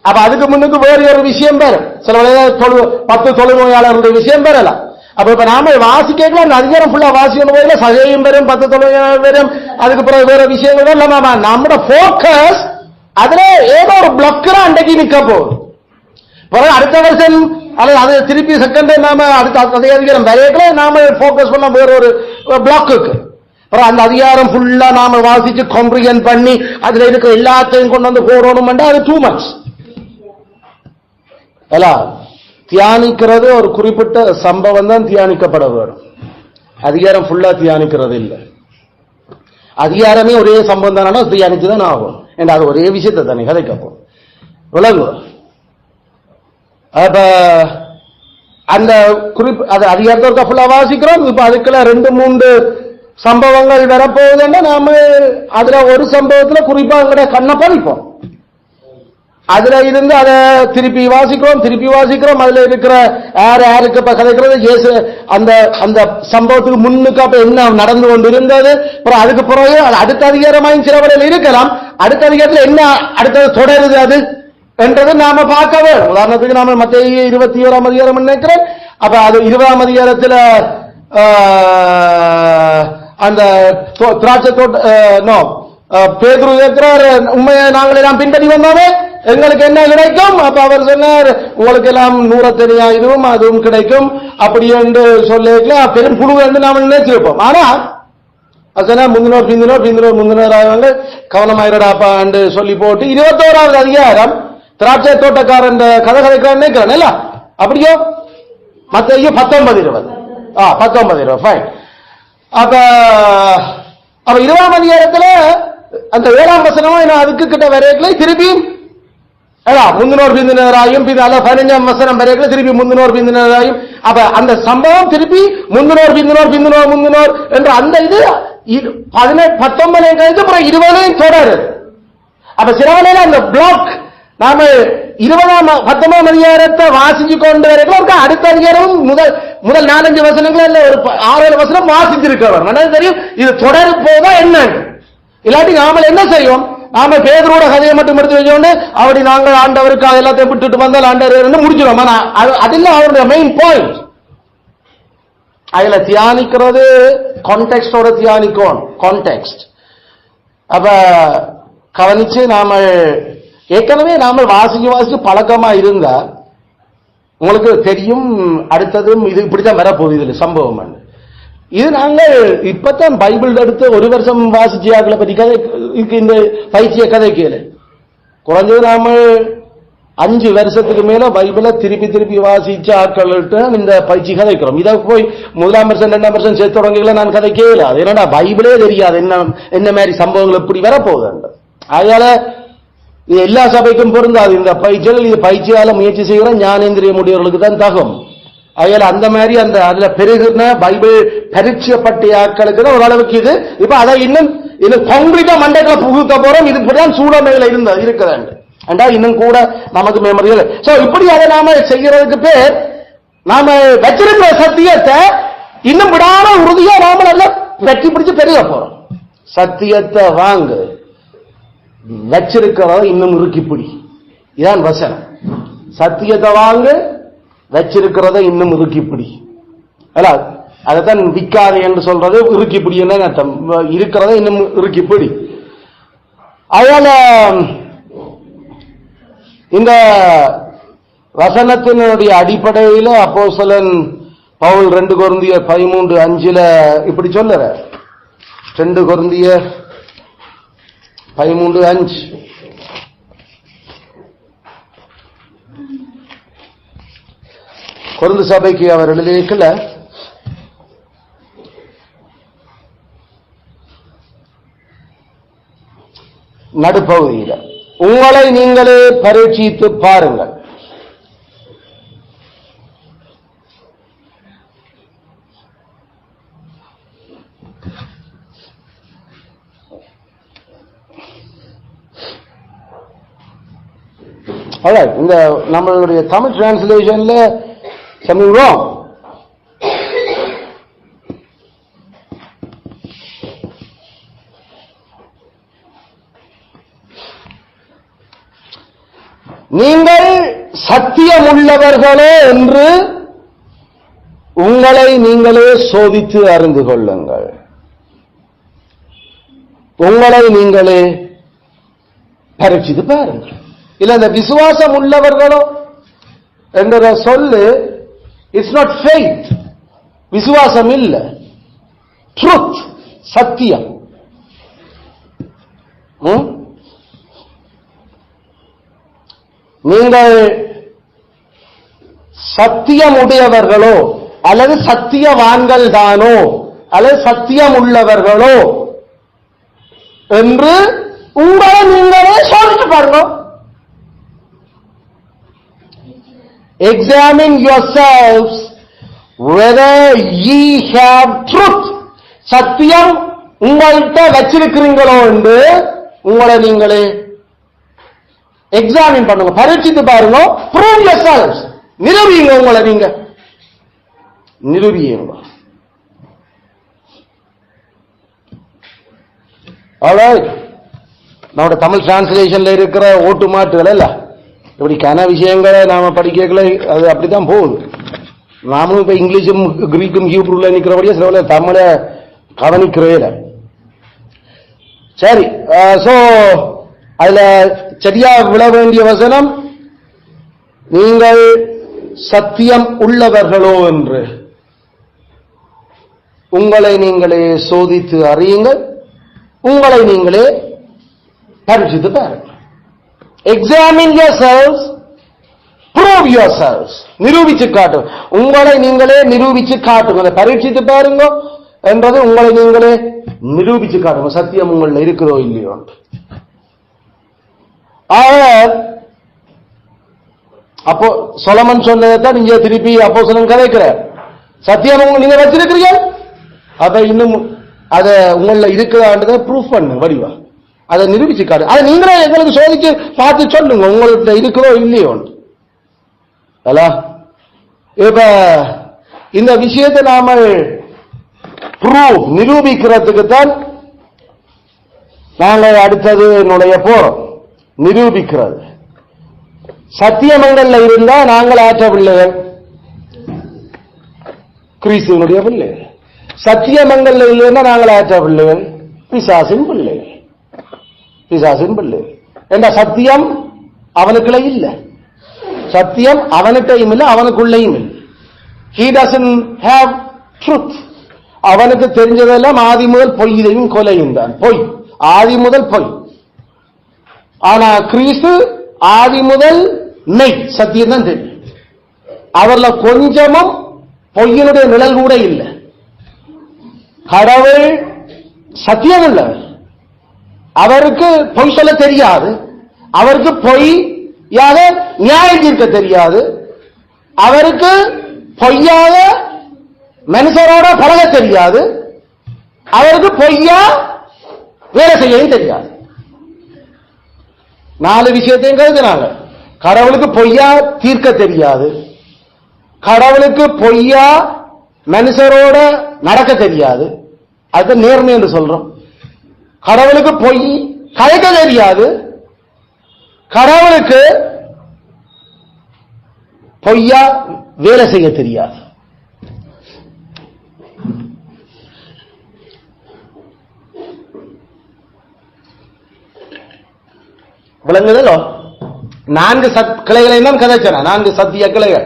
அப்ப அதுக்கு முன்னுக்கு வேறு ஒரு விஷயம் பேர், சில 10 தொழுநோயாளர்களுடைய விஷயம் பெறலாம். அப்ப இப்ப நாம வாசிக்கலாம், அந்த அதிகாரம் ஃபுல்லா வாசிக்கணும் போயில சகையும் பெறும், 10 தொழுநோயாளர் பெறும், அதுக்கு பிறகு வேற விஷயங்கள் நம்மளோட போக்கஸ் அதுல ஏதோ ஒரு பிளாக்ல அன்றைக்கு நிக்க போகுது. அடுத்த வருஷம் அல்லது அது திருப்பி செகண்ட் நாம அடுத்த அதிகாரம் வரையல நாம போக்கஸ் பண்ண வேற ஒரு பிளாக்குக்கு அந்த அதிகாரம் ஃபுல்லா நாம வாசிச்சு காம்ப்ரிஹெண்ட் பண்ணி அதுல இருக்கிற எல்லாத்தையும் கொண்டு வந்து போடணும், அது டூ மச். தியானிக்கிறது ஒரு குறிப்பிட்ட சம்பவம் தான் தியானிக்கப்பட வேண்டும். அதிகாரம் ஃபுல்லா தியானிக்கிறது இல்லை. அதிகாரமே ஒரே சம்பவம் தானே தியானிச்சுதான் ஆகும். அது ஒரே விஷயத்தை தானே கதைக்கப்போம் விளங்கு. அப்ப அந்த அது அதிகாரத்தை ஃபுல்லா வாசிக்கிறோம். இப்ப அதுக்குள்ள 2-3 சம்பவங்கள் வரப்போகுதுன்னா நாம அதுல ஒரு சம்பவத்துல குறிப்பா எங்கட கண்ணை பறிப்போம். அதுல இருந்து அதை திருப்பி வாசிக்கிறோம். அதுல இருக்கிற யாருக்கு இப்ப கதைக்கிறது இயேசு அந்த அந்த சம்பவத்துக்கு முன்னுக்கு அப்ப என்ன நடந்து கொண்டு இருந்தது, அப்புறம் அதுக்கு பிறகு அடுத்த அதிகாரமாயும் சில வரையில் இருக்கலாம். அடுத்த அதிகாரத்தில் என்ன அடுத்தது தொடருது அது என்றது நாம பார்க்க வேண்டும். உதாரணத்துக்கு நாம மத்தேயு 21ஆம் அதிகாரம் நினைக்கிறேன். அப்ப அது 20ஆம் அதிகாரத்துல அந்த திராட்சை தோட்ட பேதுரு இருக்கிறார், உண்மையை நாங்கள் எல்லாம் பின்பற்றி வந்தோமே எங்களுக்கு என்ன கிடைக்கும்? அப்ப அவர் சொன்னார், உங்களுக்கு எல்லாம் 100 தனியா இதுவும் அதுவும் கிடைக்கும் அப்படி என்று சொல்ல பெரும் குழு என்று நாம் நினைச்சிருப்போம். ஆனா அது முந்தினோர் ஆகவங்க கவனமாயிரடாப்பா என்று சொல்லி போட்டு 21ஆவது அதிகாரம் திராட்சை தோட்டக்காரன் கதை கதைக்கிறான் நினைக்கிறேன் இல்ல, அப்படியோ மத்தேயு 19:20 ஃபைன். அப்ப 20ஆம் அதிகாரத்துல அந்த 7ஆம் வசனம் அதுக்கு கிட்ட வரையக்கல திருப்பியும் முந்தினோர் பிந்தினராயும் 15ஆம் வசனம் வரையக்கல திருப்பி முந்தினோர் பிந்தினராயும். அப்ப அந்த சம்பவம் திருப்பி முந்தினோர் என்ற அந்த இது 19 கழித்து அப்புறம் 20 தொடருது. அப்ப சிலவனையில அந்த பிளாக் நாம 19ஆம் அதிகாரத்தை வாசிச்சு கொண்டு வரைக்கும் அடுத்த அதிகாரம் முதல் 4-5 வசனங்கள் இல்ல ஒரு 6-7 வசனம் வாசிச்சிருக்கவர் தெரியும் இது தொடரு போதா என்ன. இல்லாட்டி நாம என்ன செய்வோம், நாம பேதுருவோட கதையை மட்டும் எடுத்து வச்சோன்னு அப்படி நாங்கள் ஆண்டவருக்கு எல்லாத்தையும் விட்டுட்டு வந்தால் ஆண்டவர் முடிச்சிடும். ஆனா அது இல்ல அவருடைய மெயின் பாயிண்ட். அதுல தியானிக்கிறது கான்டெக்ஸ்டோட தியானிக்கும். கான்டெக்ஸ்ட் அப்ப கவனிச்சு நாம ஏற்கனவே நாம வாசிச்சு பழக்கமா இருந்தா உங்களுக்கு தெரியும் அடுத்ததும் இது இப்படிதான் வரப்போகுது இதுல சம்பவம். இது நாங்கள் இப்பதான் பைபிள் எடுத்து 1 வருஷம் வாசிச்சியாக்களை பற்றி கதை இந்த பயிற்சிய கதை கேளு. குறைஞ்சது நாம 5 வருஷத்துக்கு மேல பைபிளை திருப்பி வாசிச்ச ஆட்கள்கிட்ட இந்த பயிற்சி கதைக்கிறோம். இதை போய் 1ஆம் வருஷம் 2ஆம் வருஷம் சேர்த்து தொடங்கல நான் கதை கேளு. அது என்னடா பைபிளே தெரியாது என்ன மாதிரி சம்பவங்கள் எப்படி வரப்போகுது. அதனால இது எல்லா சபைக்கும் பொருந்தாது இந்த பயிற்சிகள். இது பயிற்சியால முயற்சி செய்கிற ஞானேந்திரிய முடியவர்களுக்கு தான் தகும். அதனால அந்த மாதிரி அந்த அதுல பெருகின பைபிள் பரீட்சைப்பட்ட ஆட்களுக்கு தான் ஓரளவுக்கு இது. இப்ப அதை இன்னும் கான்கிரீட்டா மண்டைகளை புகுத்த போறோம். இது இப்படிதான் சூழமையில இருக்குதாண்டு அண்டா இன்னும் கூட நமக்கு மெமரிகள். சோ இப்படி அதை நாம செய்யறதுக்கு பேர் நாம வச்சிருக்கிற சத்தியத்தை இன்னும் விடாம உறுதியா நாம எல்லாம் வெற்றி பிடிச்சு பெருக போறோம். சத்தியத்தை வாங்கு, வச்சிருக்கிறத இன்னும் இறுக்கிப்பிடி. இதான் வசனம். சத்தியத்தை வாங்கு, வச்சிருக்கிறத இன்னும் இறுக்கிப்பிடி. அதைத்தான் விற்காது என்று சொல்றது இறுக்கிப்பிடி என்ன அர்த்தம், இருக்கிறத இன்னும் இறுக்கிப்பிடி. அதனால இந்த வசனத்தினுடைய அடிப்படையில் அப்போஸ்தலன் பவுல் 2 கொரிந்தியர் 13:5 இப்படி சொல்லுற. 2 கொரிந்தியர் 13:5 கொரிந்து சபைக்கு அவர் எழுதியிருக்கல. நடுப்பகுதியில் உங்களை நீங்களே பரீட்சித்து பாருங்கள், இந்த நம்மளுடைய தமிழ் டிரான்ஸ்லேஷன்ல something wrong. நீங்கள் சத்தியம் உள்ளவர்களே என்று உங்களை நீங்களே சோதித்து அறிந்து கொள்ளுங்கள். உங்களை நீங்களே பரீட்சித்து பாருங்கள். இல்ல இந்த விசுவாசம் உள்ளவர்களோ என்ற சொல்லு இட்ஸ் நாட் ஃபெய்த், விசுவாசம் இல்ல, ட்ரூத், சத்தியம். நீங்கள் சத்தியம் உடையவர்களோ அல்லது சத்தியவான்கள் தானோ அல்லது சத்தியம் உள்ளவர்களோ என்று உங்களை நீங்களே சோதித்து பாருங்க. Examine yourselves whether ye have truth. சத்தியம் உங்கள்கிட்ட வச்சிருக்கிறீங்களோ என்று உங்களை நீங்களே எக்ஸாமின் பண்ணுங்க, பரீட்சித்து பாருங்க. Prove yourselves. நிரூபிங்க, உங்களை நீங்க நிரூபியுங்க. Alright, நம்முடைய தமிழ் டிரான்ஸ்லேஷன்ல இருக்கிற ஓட்டு மாட்டுகள் இல்ல, இப்படி கன விஷயங்களை நாம படிக்கல, அது அப்படித்தான் போகுது. நாமும் இப்ப இங்கிலீஷும் கிரீக்கும் ஹீப்ரூல நிக்கிறபடியே சில தமிழ கவனிக்கிறே. சரி, சோ அதுல சரியா விழ வேண்டிய வசனம், நீங்கள் சத்தியம் உள்ளவர்களோ என்று உங்களை நீங்களே சோதித்து அறியுங்கள், உங்களை நீங்களே பரீட்சித்து பாருங்கள். Examine yourselves, prove yourselves. நிரூபிச்சு காட்டுங்க, உங்களை நீங்களே நிரூபிச்சு காட்டுங்க. பரீட்சித்து பாருங்க என்றது உங்களை நீங்களே நிரூபிச்சு காட்டுங்க, சத்தியம் உங்கள இருக்கிறதோ இல்லையோ. அப்போ சொலமன் சொன்னதான் நீங்க திருப்பி அப்போஸ்தலன் கதைக்கிற சத்தியம் நீங்க வச்சிருக்கிறீங்க, அதை இன்னும் அத உங்கள இருக்கிறான்றதை ப்ரூஃப் பண்ணு, வடிவா அதை நிரூபிச்சு காட்டு. அதை நீங்களே எங்களுக்கு சோதிச்சு பார்த்து சொல்லுங்க உங்கள்கிட்ட இருக்கிறோ இல்லையோ. இப்ப இந்த விஷயத்தை நாம ப்ரூவ் நிரூபிக்கிறதுக்கு தான் நாங்கள் அடுத்தது நுழைய போறோம். நிரூபிக்கிறது சத்தியமங்கள்ல இருந்தா நாங்கள் ஆற்ற பிள்ளைகள், கிறிஸ்துவனுடைய பிள்ளைகள். சத்தியமங்கள்ல இல்லைன்னா நாங்கள் ஆற்ற பிள்ளைகள், பிசாசின் பிள்ளைகள். பிசாசின் பிள்ளைகள் என்ற சத்தியம் அவனுக்குள்ள இல்ல, சத்தியம் அவனுக்கையும் இல்லை அவனுக்குள்ளையும் இல்லை. He doesn't have truth. அவனுக்கு தெரிஞ்சதெல்லாம் ஆதி முதல் பொய்யிலையும் கொலையும் தான். பொய், ஆதி முதல் பொய். ஆனா கிறிஸ்து ஆதி முதல் மெய், சத்தியம் தான் தெரியும். அவர்ல கொஞ்சமும் பொய்யினுடைய நிழல் கூட இல்லை. கடவுள் சத்தியம் உள்ளவர், அவருக்கு பொய் சொல்ல தெரியாது, அவருக்கு பொய்யாக நியாயம் தீர்க்க தெரியாது, அவருக்கு பொய்யாக மனுஷரோட பழக தெரியாது, அவருக்கு பொய்யா வேலை செய்யவும் தெரியாது. 4 விஷயத்தையும் கருதுனாங்க. கடவுளுக்கு பொய்யா தீர்க்க தெரியாது, கடவுளுக்கு பொய்யா மனுஷரோட நடக்க தெரியாது, அது நேர்மை என்று சொல்றோம். கடவுளுக்கு பொய் கலைக்க தெரியாது, கடவுளுக்கு பொய்யா வேலை செய்ய தெரியாது. விளங்குதலோ? 4 கிளைகளை தான் கதைச்சன. 4 சத்திய கிளைகள்.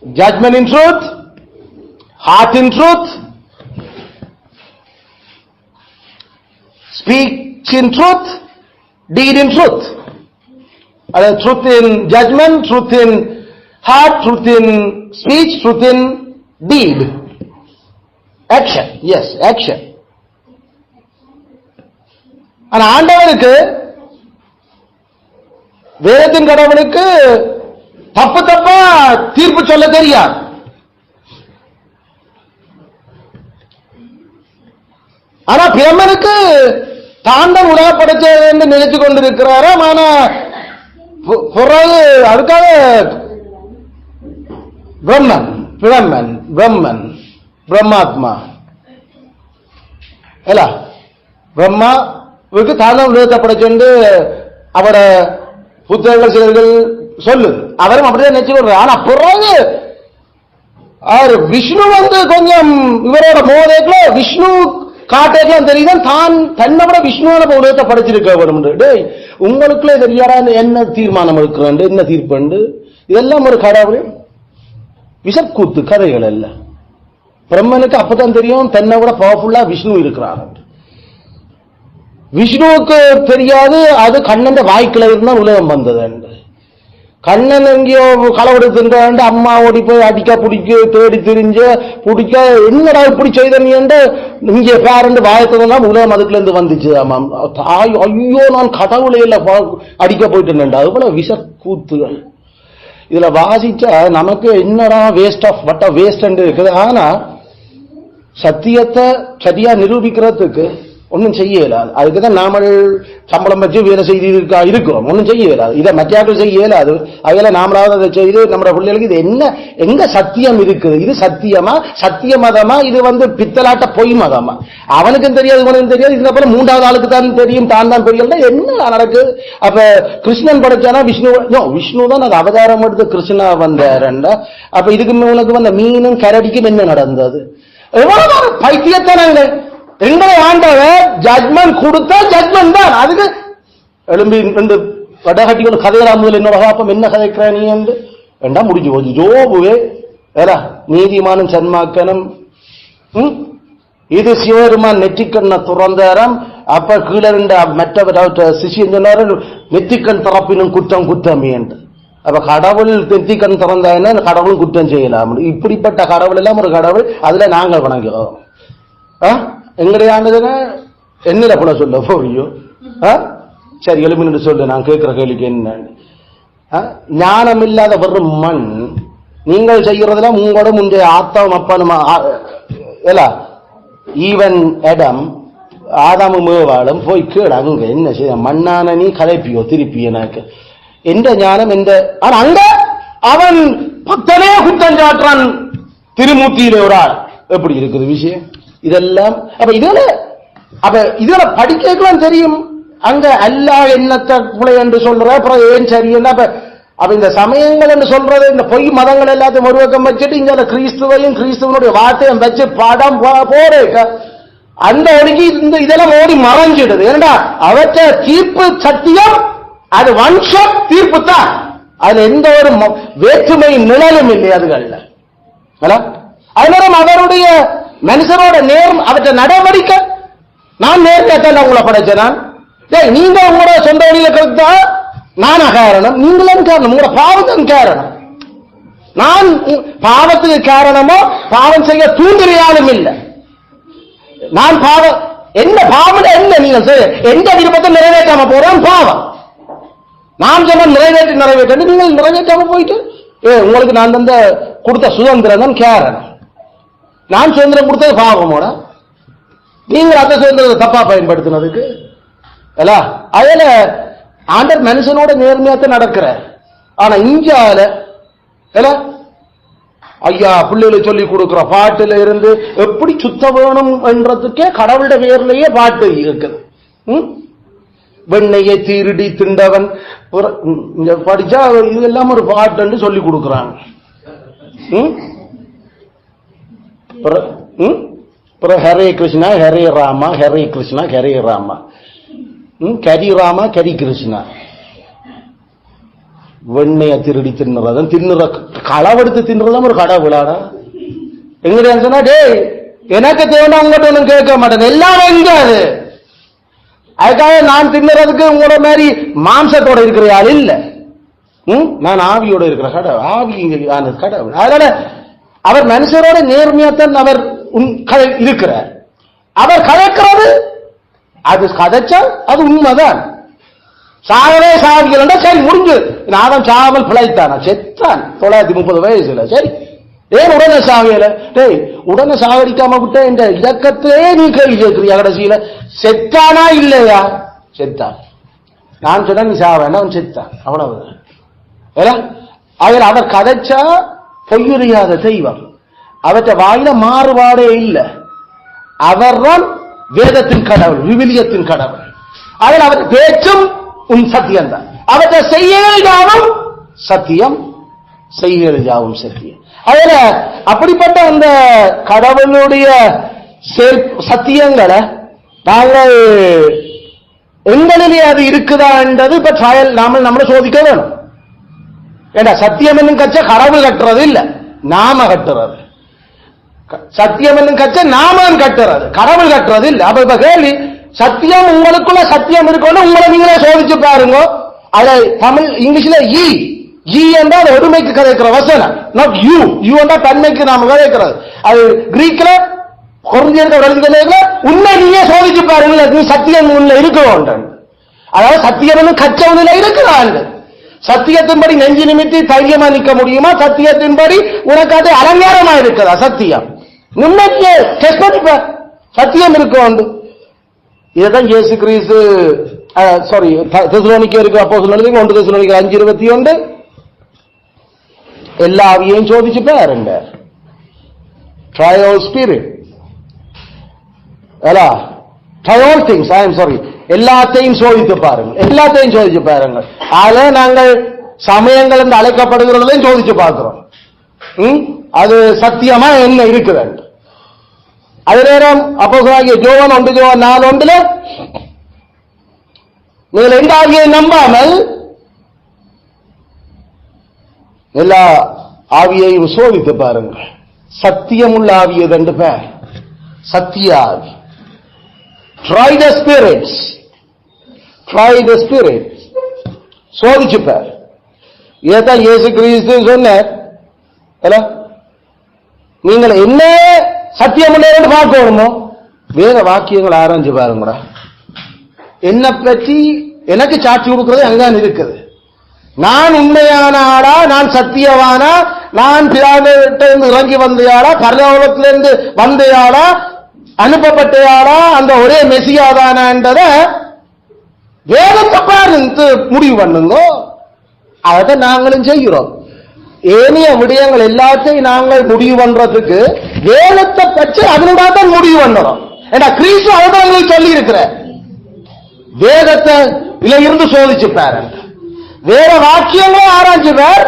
Judgment in truth, heart in truth, speech in truth, deed in truth. அதாவது truth in judgment, truth in heart, truth in speech, truth in deed. Action. Yes, action. ஆனா ஆண்டவனுக்கு, வேதத்தின் கடவுளுக்கு தப்பு தப்பா தீர்ப்பு சொல்ல தெரியாது. ஆனா பிரம்மனுக்கு தாண்டம் உலக படைச்சது என்று நினைச்சு கொண்டிருக்கிறாராம். ஆனா பிறகு அதுக்காக பிரம்மன் பிரம்மன் பிரம்மன் பிரம்மாத்மா இல்ல, பிரம்மாவுக்கு தாண்டம் உலகத்தை படைச்சு அவட புத்தகங்கள் சிலர்கள் சொல்லுது. அவரும் அப்படிதான் நினைச்சு கொள்றாரு. ஆனா பிறகு விஷ்ணு கொஞ்சம் இவரோட மோதேக்குல விஷ்ணு காட்டேக்கெல்லாம் தெரியுதான் தான் தன்னை விட விஷ்ணுவான உலகத்தை படைச்சிருக்க வேணும். உங்களுக்குள்ளே தெரியாரா என்ன தீர்மானம் எடுக்கிறேன், என்ன தீர்ப்பு, இதெல்லாம் ஒரு கடவுள் விஷக்கூத்து கதைகள் அல்ல. பிரம்மனுக்கு அப்பதான் தெரியும் தன்னை விட பவர்ஃபுல்லா விஷ்ணு இருக்கிறார். விஷ்ணுவுக்கு தெரியாது அது கண்ணன் வாய்க்குள்ள இருந்தா உலகம் வந்தது. கண்ணன் எங்கேயோ களவெடுத்துட்டு அம்மா ஓடி போய் அடிக்க பிடிக்க தேடி திரிஞ்ச பிடிக்க என்னடா இப்படி செய்த நீ இங்கே பேரண்டு வாயத்தா உலகம் அதுக்குள்ள இருந்து வந்துச்சு. தாய் ஐயோ நான் கடவுளையில அடிக்க போயிட்டு அது போல விஷ கூத்துகள் இதுல வாசிச்சா நமக்கு என்னடா வேஸ்ட் ஆஃப் வட்ட வேஸ்ட் இருக்குது. ஆனா சத்தியத்தை சரியா நிரூபிக்கிறதுக்கு ஒன்னும் செய்ய இயலாது. அதுக்குதான் நாம சம்பளம் வச்சு வேலை செய்து இருக்கிறோம். ஒன்னும் செய்ய இயலாது. இதை மத்தியாக்கள் செய்ய இயலாது. அதனால நாமளாவது அதை செய்து நம்ம பிள்ளைகளுக்கு இது என்ன எங்க சத்தியம் இருக்குது, இது சத்தியமா சத்திய மதமா, இது பித்தலாட்ட பொய் மதமா, அவனுக்கும் தெரியாது இவனுக்கும் தெரியாது. இந்த போல 3வது ஆளுக்கு தான் தெரியும், தான் தான் பெரிய என்ன நடக்குது. அப்ப கிருஷ்ணன் படைச்சானா விஷ்ணு தான் அது அவதாரம் எடுத்து கிருஷ்ணா வந்தாரண்டா. அப்ப இதுக்கு உனக்கு வந்த மீனும் கரடிக்கும் என்ன நடந்தது? எவ்வளவு பைத்தியத்தானங்க. எங்களை ஆண்டவர் ஜட்மெண்ட் கொடுத்தா ஜட்மெண்ட் தான். அதுக்கு எழும்பி 2 வடகட்டி கொண்டு கதையலாம். முதல் என்னோட பாப்பம் என்ன கதைக்கிற நீ என்று வேண்டா முடிஞ்சு போச்சு. ஜோபுவே வேறா நீதிமானும் சன்மாக்கனும் இது சிவருமான் நெற்றிக்கண்ண துறந்தாரம். அப்ப கீழே மற்ற சிஷியன் சொன்னாரு நெற்றிக்கண் திறப்பினும் குற்றம் குற்றமே என்று. அப்ப கடவுள் நெற்றிக்கண் திறந்தாங்கன்னா கடவுளும் குற்றம் செய்யலாம். இப்படிப்பட்ட கடவுள் எல்லாம் ஒரு கடவுள், அதுல நாங்கள் வணங்குறோம். எங்களுடைய ஆண்டதுன்னா என்னில போல சொல்ல போறியோ சரி எலுமின்னு சொல்லு. நான் கேட்கிற கேள்விக்கு என்ன, ஞானம் இல்லாத வெறும் மண் நீங்கள் செய்யறதுலாம் உங்களோட முந்தைய ஆத்தாவும் அப்பானுமா ஈவன் இடம் ஆதாமும் மேவாளும் போய் கேடு அங்க என்ன செய்ய மண்ணான நீ கலைப்பியோ திருப்பி எனக்கு எந்த ஞானம் எந்த. ஆனா அங்க அவன் பத்தனே குற்றம் சாற்றான் திருமூர்த்தியில ஒரு ஆள். எப்படி இருக்குது விஷயம் இதெல்லாம்? அப்ப இதுல படிக்கலாம் தெரியும். அங்க அல்லாஹ் என்னத்தை பிழை என்று சொல்ற, அப்புறம் ஏன் சரி என்ன. அப்ப இந்த சமயங்கள் என்று சொல்றது இந்த பொய் மதங்கள் எல்லாத்தையும் ஒரு பக்கம் வச்சுட்டு இங்க கிறிஸ்துவையும் கிறிஸ்துவனுடைய வார்த்தையும் வச்சு பாடம் போறேக்க அந்த ஒழுங்கி இதெல்லாம் ஓடி மறைஞ்சிடுது. ஏன்னா அவற்றை தீர்ப்பு சத்தியம் அது வன்ஷ தீர்ப்பு தான். அதுல எந்த ஒரு வேற்றுமை நிழலும் இல்லை அதுகள்ல. அதனால அவருடைய மனுஷனோட அவற்றை நடவடிக்கை நான் நேர்மையாத்தான் உங்களை படைச்சேன். நான் நீங்க உங்களோட சொந்த வழியில கருத்தா நானா காரணம், நீங்களும் காரணம், உங்களோட பாவத்தின் காரணம். நான் பாவத்துக்கு காரணமோ பாவம் செய்ய தூண்டுறியாலும் இல்லை. நான் பாவம் என்ன பாவம் என்ன நீங்க எந்த விருப்பத்தை நிறைவேற்றாம போறோம் பாவம். நான் சொன்ன நிறைவேற்ற நீங்கள் நிறைவேற்றாம போயிட்டு உங்களுக்கு நான் தந்த கொடுத்த சுதந்திரம் தான் காரணம். நான் சுதந்திரம் கொடுத்தது பாவமோட நீங்கள் அந்த சுதந்திரத்தை தப்பா பயன்படுத்தினதுக்கு அதுல ஆண்டர் மனுஷனோட நேர்மையாத்தான் நடக்கிற. ஆனா இஞ்சால ஐயா பிள்ளைகளை சொல்லி கொடுக்கிற பாட்டுல இருந்து எப்படி சுத்த வேணும் என்றதுக்கே கடவுளுடைய பேர்லயே பாட்டு இருக்குது. வெண்ணையை திருடி திண்டவன் படிச்சா இதெல்லாம் ஒரு பாட்டு சொல்லி கொடுக்குறாங்க. ஹரே கிருஷ்ணா ஹரே ராமா ஹரே கிருஷ்ணா ஹரே ராமா கரி ராமா கரி கிருஷ்ணா வெண்ணைய திருடி தின்னுறதும் களவெடுத்து தின்னுறதும் ஒரு கடவுளாடா. எங்க சொன்னா டே எனக்கு தேவைன்னா உங்கள்கிட்ட ஒன்றும் கேட்க மாட்டேன், எல்லாமே எங்க அது. அதுக்காக நான் தின்னுறதுக்கு உங்களோட மாதிரி மாம்சத்தோட இருக்கிற ஆள் இல்ல. நான் ஆவியோட இருக்கிற கடவுள், ஆவி கடவுள். அதனால அவர் மனுஷரோட நேர்மையாத்தான் அவர் இருக்கிறார். அவர் கதைக்கிறது அது கதைச்சா அது உண்மைதான். சாகவே சாவிகள் சரி முடிஞ்சு. நாதம் சாவல் பிழைத்தானா, செத்தான் 930 வயசுல. சரி ஏன் உடனே சாவியல? டேய் உடனே சாகடிக்காம விட்ட இந்த இலக்கத்திலே நீ கேள்வி கேட்கிறியா? கடைசியில செத்தானா இல்லையா? செத்தான். நான் சொன்ன நீ சாவ அவன் செத்தான், அவ்வளவுதான். அதில் அவர் கதைச்சா பொய்யுறியாத தெய்வம், அவற்ற வாயில மாறுபாடே இல்லை. அவர்தான் வேதத்தின் கடவுள், விவிலியத்தின் கடவுள். அதில் அவர் பேச்சும் உன் சத்தியம் தான். அவற்றை செய்யல் யாவும் சத்தியம், செய்யல் யாவும் சத்தியம். அதுல அப்படிப்பட்ட அந்த கடவுளுடைய சத்தியங்களை நாங்கள் எங்களிலே அது இருக்குதா என்றது இப்ப ட்ரையல் நம்மளை சோதிக்க வேணும். ஏண்டா சத்தியம் என்னும் கட்ச கடவுள் கட்டுறது இல்ல, நாம கட்டுறது. சத்தியம் என்னும் கட்ச நாம கட்டுறது, கடவுள் கட்டுறது இல்ல. அப்ப இப்ப கேள்வி, சத்தியம் உங்களுக்குள்ள சத்தியம் இருக்கணும், உங்களை நீங்களே சோதிச்சு பாருங்க. அத தமிழ் இங்கிலீஷ்ல ஈ என்றால் ஒருமைக்கு கதைக்கிற வசனம், நாட் யூ. யூ என்றால் தன்மைக்கு நாம கதைக்கிறது. அது கிரீக்ல உண்மை நீயே சோதிச்சு பாருங்க, நீ சத்தியம் உள்ள இருக்கணும். அதாவது சத்தியம் கச்சவனில இருக்கிறான். சத்தியத்தின்படி நெஞ்சு நிமித்தி தைரியமா நிற்க முடியுமா? சத்தியத்தின்படி உனக்காட்டு அலங்காரமா இருக்கிறதா சத்தியம்? முன்னே டெஸ்ட் பண்ணிப்பார், சத்தியம் இருக்கும். இதுதான் இயேசு கிறிஸ்து தெசலோனிக்கேயருக்கு அப்போஸ்தலர் 1 தெசலோனிக்கேயர் 5:21 எல்லா ஆவியையும் சோதிச்சு பாருங்க. Try all spirit. Try all things. I am sorry. எல்லாத்தையும் சோதித்து பாருங்க, எல்லாத்தையும் சோதிச்சு பாருங்க. ஆக நாங்கள் சமயங்கள் என்று அழைக்கப்படுகிறதையும் சோதிச்சு பார்க்கிறோம். அது சத்தியமா என்ன இருக்குது? அதே நேரம் அப்போஸ்தலனாகிய யோவான் 1 யோவான் 4:1 நீங்கள் எந்த ஆவியை நம்பாமல் எல்லா ஆவியையும் சோதித்து பாருங்கள். சத்தியமுள்ள ஆவி எது பேர்? சத்திய ஆவி. Try the spirits. Try the spirits. சோதிச்சு பார். இதைத்தான் இயேசு கிறிஸ்து சொன்னார். நீங்கள் என்ன சத்தியம் என்று பார்க்கணுமோ வேற வாக்கியங்கள் ஆராய்ஞ்சு பாருங்கடா. என்ன பற்றி எனக்கு சாட்சி கொடுக்கிறது அங்கதான் இருக்குது. நான் உண்மையான ஆளா, நான் சத்தியவானா, நான் பிதாவிலிருந்து இறங்கி வந்தையாளா, பரலோகத்திலிருந்து வந்தையாளா, அனுப்பப்பட்டையாளா, அந்த ஒரே மெசியாதானன்றத வேதத்தை பார்த்து முடிவு பண்ணுங்க. அதை நாங்களும் செய்கிறோம். ஏனைய விடயங்கள் எல்லாத்தையும் நாங்கள் முடிவு பண்றதுக்கு வேதத்தை பற்றி அதனுடைய தான் முடிவு பண்ணுறோம். ஏன்னா கிறிஸ்து அவர்களுக்கு சொல்லி இருக்கிற வேதத்தை இருந்து சோதிச்சு பாருங்க, வேற வாக்கியங்களை ஆராய்ஞ்சு பார்.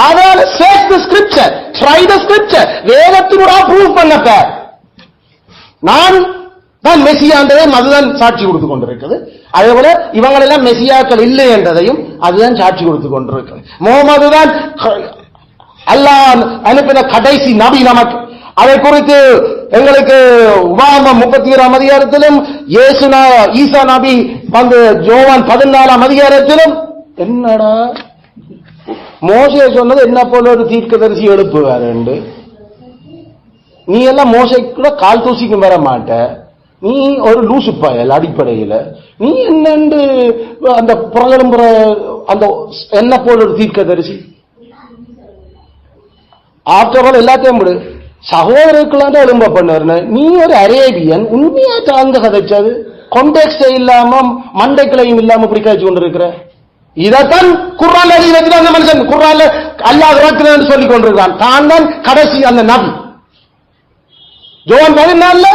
அதனால search the scripture, try the scripture. வேதத்தினோட ப்ரூவ் பண்ண பார். நான் தான் மெசியான்றதை அதுதான் சாட்சி கொடுத்து கொண்டிருக்கிறது. அதே போல இவங்களெல்லாம் மெசியாக்கள் இல்லை என்றதையும் அதுதான் சாட்சி கொடுத்து கொண்டிருக்கிறது. முகமது தான் அல்லாஹ் அனுப்பின கடைசி நபி நமக்கு. அதை குறித்து எங்களுக்கு உபாகமம் 31ஆம் அதிகாரத்திலும் ஈசா நபி வந்து யோவான் 14ஆம் அதிகாரத்திலும் என்னடா மோசே சொன்னது என்ன போல ஒரு தீர்க்கதரிசி எழுப்புவார் என்று. நீ எல்லாம் மோசைக்குள்ள கால் தூசிக்கும் வர மாட்ட, நீ ஒரு லூசு பயல் அடிப்படையில். நீ என்னண்டு அந்த புறகலும்புற அந்த என்ன போல ஒரு தீர்க்கதரிசி? ஆஃப்டர் எல்லாத்தையும் விடு, சகோதரருக்குலாம் தான் எலும்ப பண்ணு. நீ ஒரு அரேபியன், உண்மையா தாங்க கதைச்சது கான்டெக்ஸ்ட் இல்லாம மண்டைக்கிளையும் இல்லாம இப்படி கழிச்சு கொண்டிருக்கிற. இதைத்தான் குர்ஆன்ல எழுதி வைக்கிற அந்த மனுஷன் குர்ஆன்ல அல்லாஹ் இறக்குறான்னு சொல்லிக் கொண்டிருக்கிறான். தான் தான் கடைசி அந்த நபி. யோவான் 14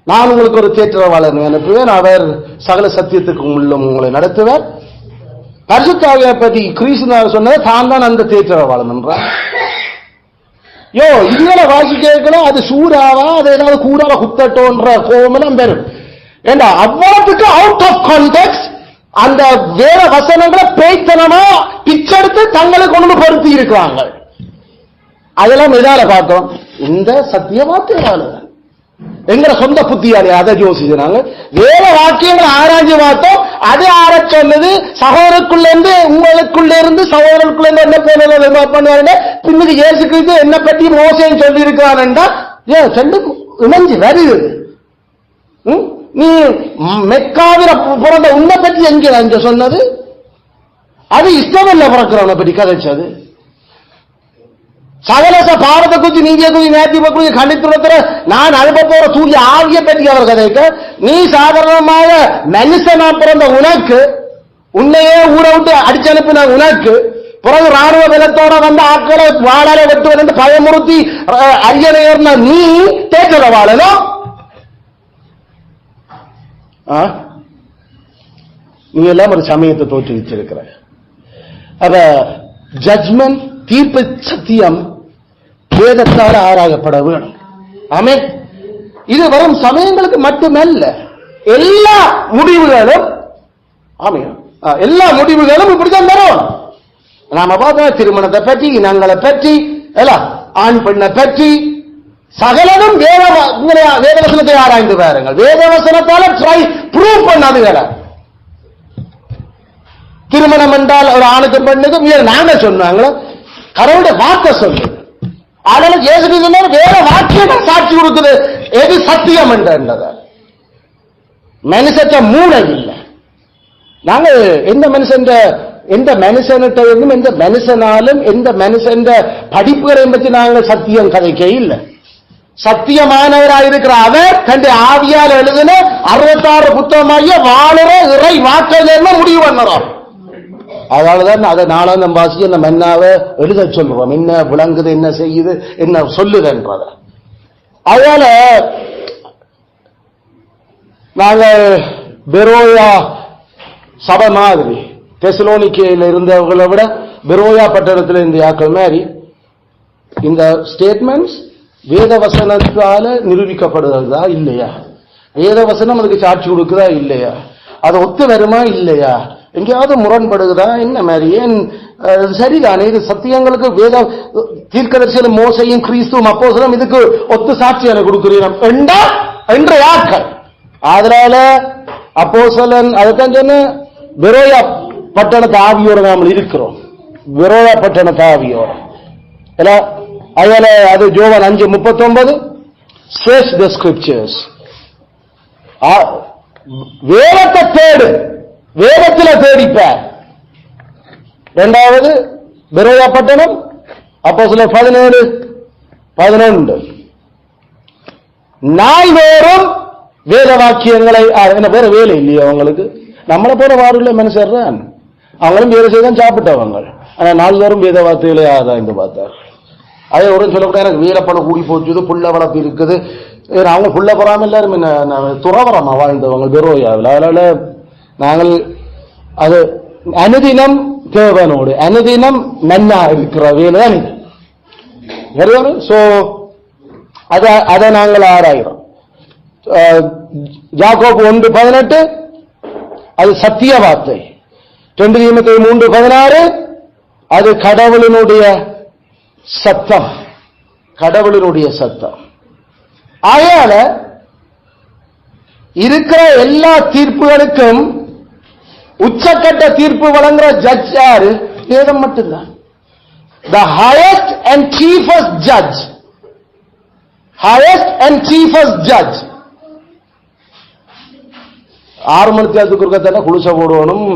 நான் உங்களுக்கு ஒரு தேற்றவாளர் அனுப்புவேன், அவர் சகல சத்தியத்துக்கு உள்ள உங்களை நடத்துவார். பரிசுத்த ஆவியை பற்றி கிறிஸ்து சொன்னதை தான் தான் அந்த தேற்றவாளன் என்றார். இதுல வாசி கேட்கணும், அது சூறாவா, அது ஏதாவது கூறாவா குத்தட்டோன்ற கோபமெல்லாம் பெறும். ஏண்டா அவ்வளவுக்கு அவுட் ஆஃப் கான்டெக்ஸ்ட் அந்த வேற வசனங்களை பேய்த்தனமா பிச்செடுத்து தங்களுக்கு கொண்டு பொருத்தி இருக்கிறாங்க. அதெல்லாம் எதால பார்த்தோம்? இந்த சத்திய வார்த்தையால, எங்க சொந்த புத்தியாலே அதை யோசிச்சாங்க. வேற வாக்கியங்களை ஆராய்ச்சி பார்த்தோம். அது ஆர சொன்னது சகோதரருக்குள்ள இருந்து, உங்களுக்குள்ள இருந்து சகோதரருக்குள்ள இருந்து என்ன பண்ணுவாங்க. பின்னுக்கு இயேசு கிறிஸ்து என்ன பற்றி மோசேன்னு சொல்லி இருக்கிறான்டா ரெண்டு இணைஞ்சு வருது. நீ மெக்காவில பிறந்த உன்னை பற்றி எங்க சொன்னது? அது இஷ்டமில்ல பிறக்கிறவனை பற்றி கதைச்சது. சகலச பாரத குறித்து, நீதியை குறித்து, நேர்த்தி குறித்து கண்டித்துற நான் அனுப்ப போற தூய ஆவிய பற்றி அவர் கதைக்க, நீ சாதாரணமாக மனுஷனா பிறந்த உனக்கு, உன்னையே ஊரை விட்டு அடிச்சு அனுப்பின உனக்கு, பிறகு ராணுவ பலத்தோட வந்து ஆட்களை வாழால வெட்டுவது என்று பயமுறுத்தி அரியணை ஏறின நீ தேர்தல வாழணும். நீ எல்லாம் ஒரு சமயத்தை தோற்றுவிச்சிருக்கிற. அத ஜட்ஜ்மெண்ட், தீர்ப்பு சத்தியம் வேதத்தால் ஆராயப்பட வேணும். ஆமே, இது வரும் சமயங்களுக்கு மட்டுமல்ல, எல்லா முடிவுகளும், ஆமே, எல்லா முடிவுகளும் இப்படிதான் வரும். நாம பார்த்தோம் திருமணத்தை பற்றி, இனங்களை பற்றி, ஆண் பெண்ணை பற்றி சகலனும் வேதவசனத்தை ஆராய்ந்து பாருங்கள். வேதவசனத்தால ப்ரூவ் பண்ணாதுகளை. திருமணம் என்றால் ஒரு ஆணுக்கும் பெண்ணுக்கும் நாங்க சொன்னாங்களோ கடவுளுடைய வார்த்தை சொல்லுது. அதனால இயேசு சொன்னார் வேற வாக்கியம் சாட்சி கொடுக்குது எது சத்தியம் என்றத. மனுஷற்ற மூளை இல்லை. நாங்க எந்த மனுஷன்கிட்ட இருந்தும் எந்த மனுஷனாலும் எந்த மனுஷன் படிப்புகளை பற்றி நாங்கள் சத்தியம் கதைக்க இல்லை. சத்தியமானவராக இருக்கிற அவர் தன் ஆவியால் எழுதின 66 புத்தகமாகிய வாழுற இறை வாக்குகள் முடிவு பண்ணுறோம். அதனாலதான் அதை நாளாம் நம்ம வாசிச்சு அந்த மன்னாவை எழுத சொல்றோம். என்ன விளங்குது, என்ன செய்யுது, என்ன சொல்லுதுன்றத. அதனால நாங்கள் பெரோயா சபை மாதிரி தெசலோனிக்கையில் இருந்தவர்களை விட பெரோயா பட்டணத்தில் இருந்த ஆக்கள் மாதிரி இந்த ஸ்டேட்மெண்ட்ஸ் வேதவசனத்தால நிரூபிக்கப்படுகிறதா இல்லையா? வேதவசனம் அதுக்கு சாட்சி கொடுக்குதா இல்லையா? அது ஒத்து வருமா இல்லையா? எங்கேயாவது முரண்படுகிறதா என்ன மாதிரி? ஏன் சரிதானே? இது சத்தியங்களுக்கு வேத தீர்க்கதரிசியும் மோசையும் கிறிஸ்துவும் அப்போஸ்தலரும் இதுக்கு ஒத்து சாட்சியான கொடுக்கிறீர்கள் என்ற ஆட்கள். அதனால அப்போஸ்தலன் அதைத்தான் சொன்ன பெரோயா பட்டணத்து ஆவியோட நாம் இருக்கிறோம். பெரோயா பட்டணத்து ஆவியோட அது ஜோவான் 5:39 search the scriptures. வேதத்தை தேடு, வேதத்தில் தேடிப்ப. இரண்டாவது பெரோயா பட்டணம் அப்போஸ்தலர் 17:11 நாள்தோறும் வேத வாக்கியங்களை. என்ன பேர வேலை இல்லையா அவங்களுக்கு? நம்மளை போல வாருள்ள மனுஷர் தான். அவங்களும் வேலை செய்தான் சாப்பிட்டவங்க. ஆனா நாள்தோறும் வேத வார்த்தைகளை ஆராய்ந்து பார்த்தார். அதே ஒரு சொல்லக்கூட எனக்கு வீரப்பணம் கூடி போச்சுது, புள்ள வளர்ப்பு இருக்குது. அவங்க புள்ள போறாம எல்லாரும் துறவரமா வாழ்ந்தவங்க பெரோயாவில். அதனால நாங்கள் அது அனுதினம் தேவனோடு அனுதினம் நன்னா இருக்கிற வேலை தான் இது. சோ அதை நாங்கள் ஆராயிறோம். யாக்கோபு 1:18 அது சத்திய வார்த்தை. 2 தீமோத்தேயு 3:16 அது கடவுளினுடைய சத்தம், கடவுளினுடைய சத்தம். ஆகையால இருக்கிற எல்லா தீர்ப்புகளுக்கும் உச்சக்கட்ட தீர்ப்பு வழங்குற ஜட்ஜ் யாரு? வேதம் மட்டும்தான். The highest and chiefest judge, highest and chiefest judge. 6 மணி நேரத்துக்கு இருக்கத்தானே குளிச போடணும்.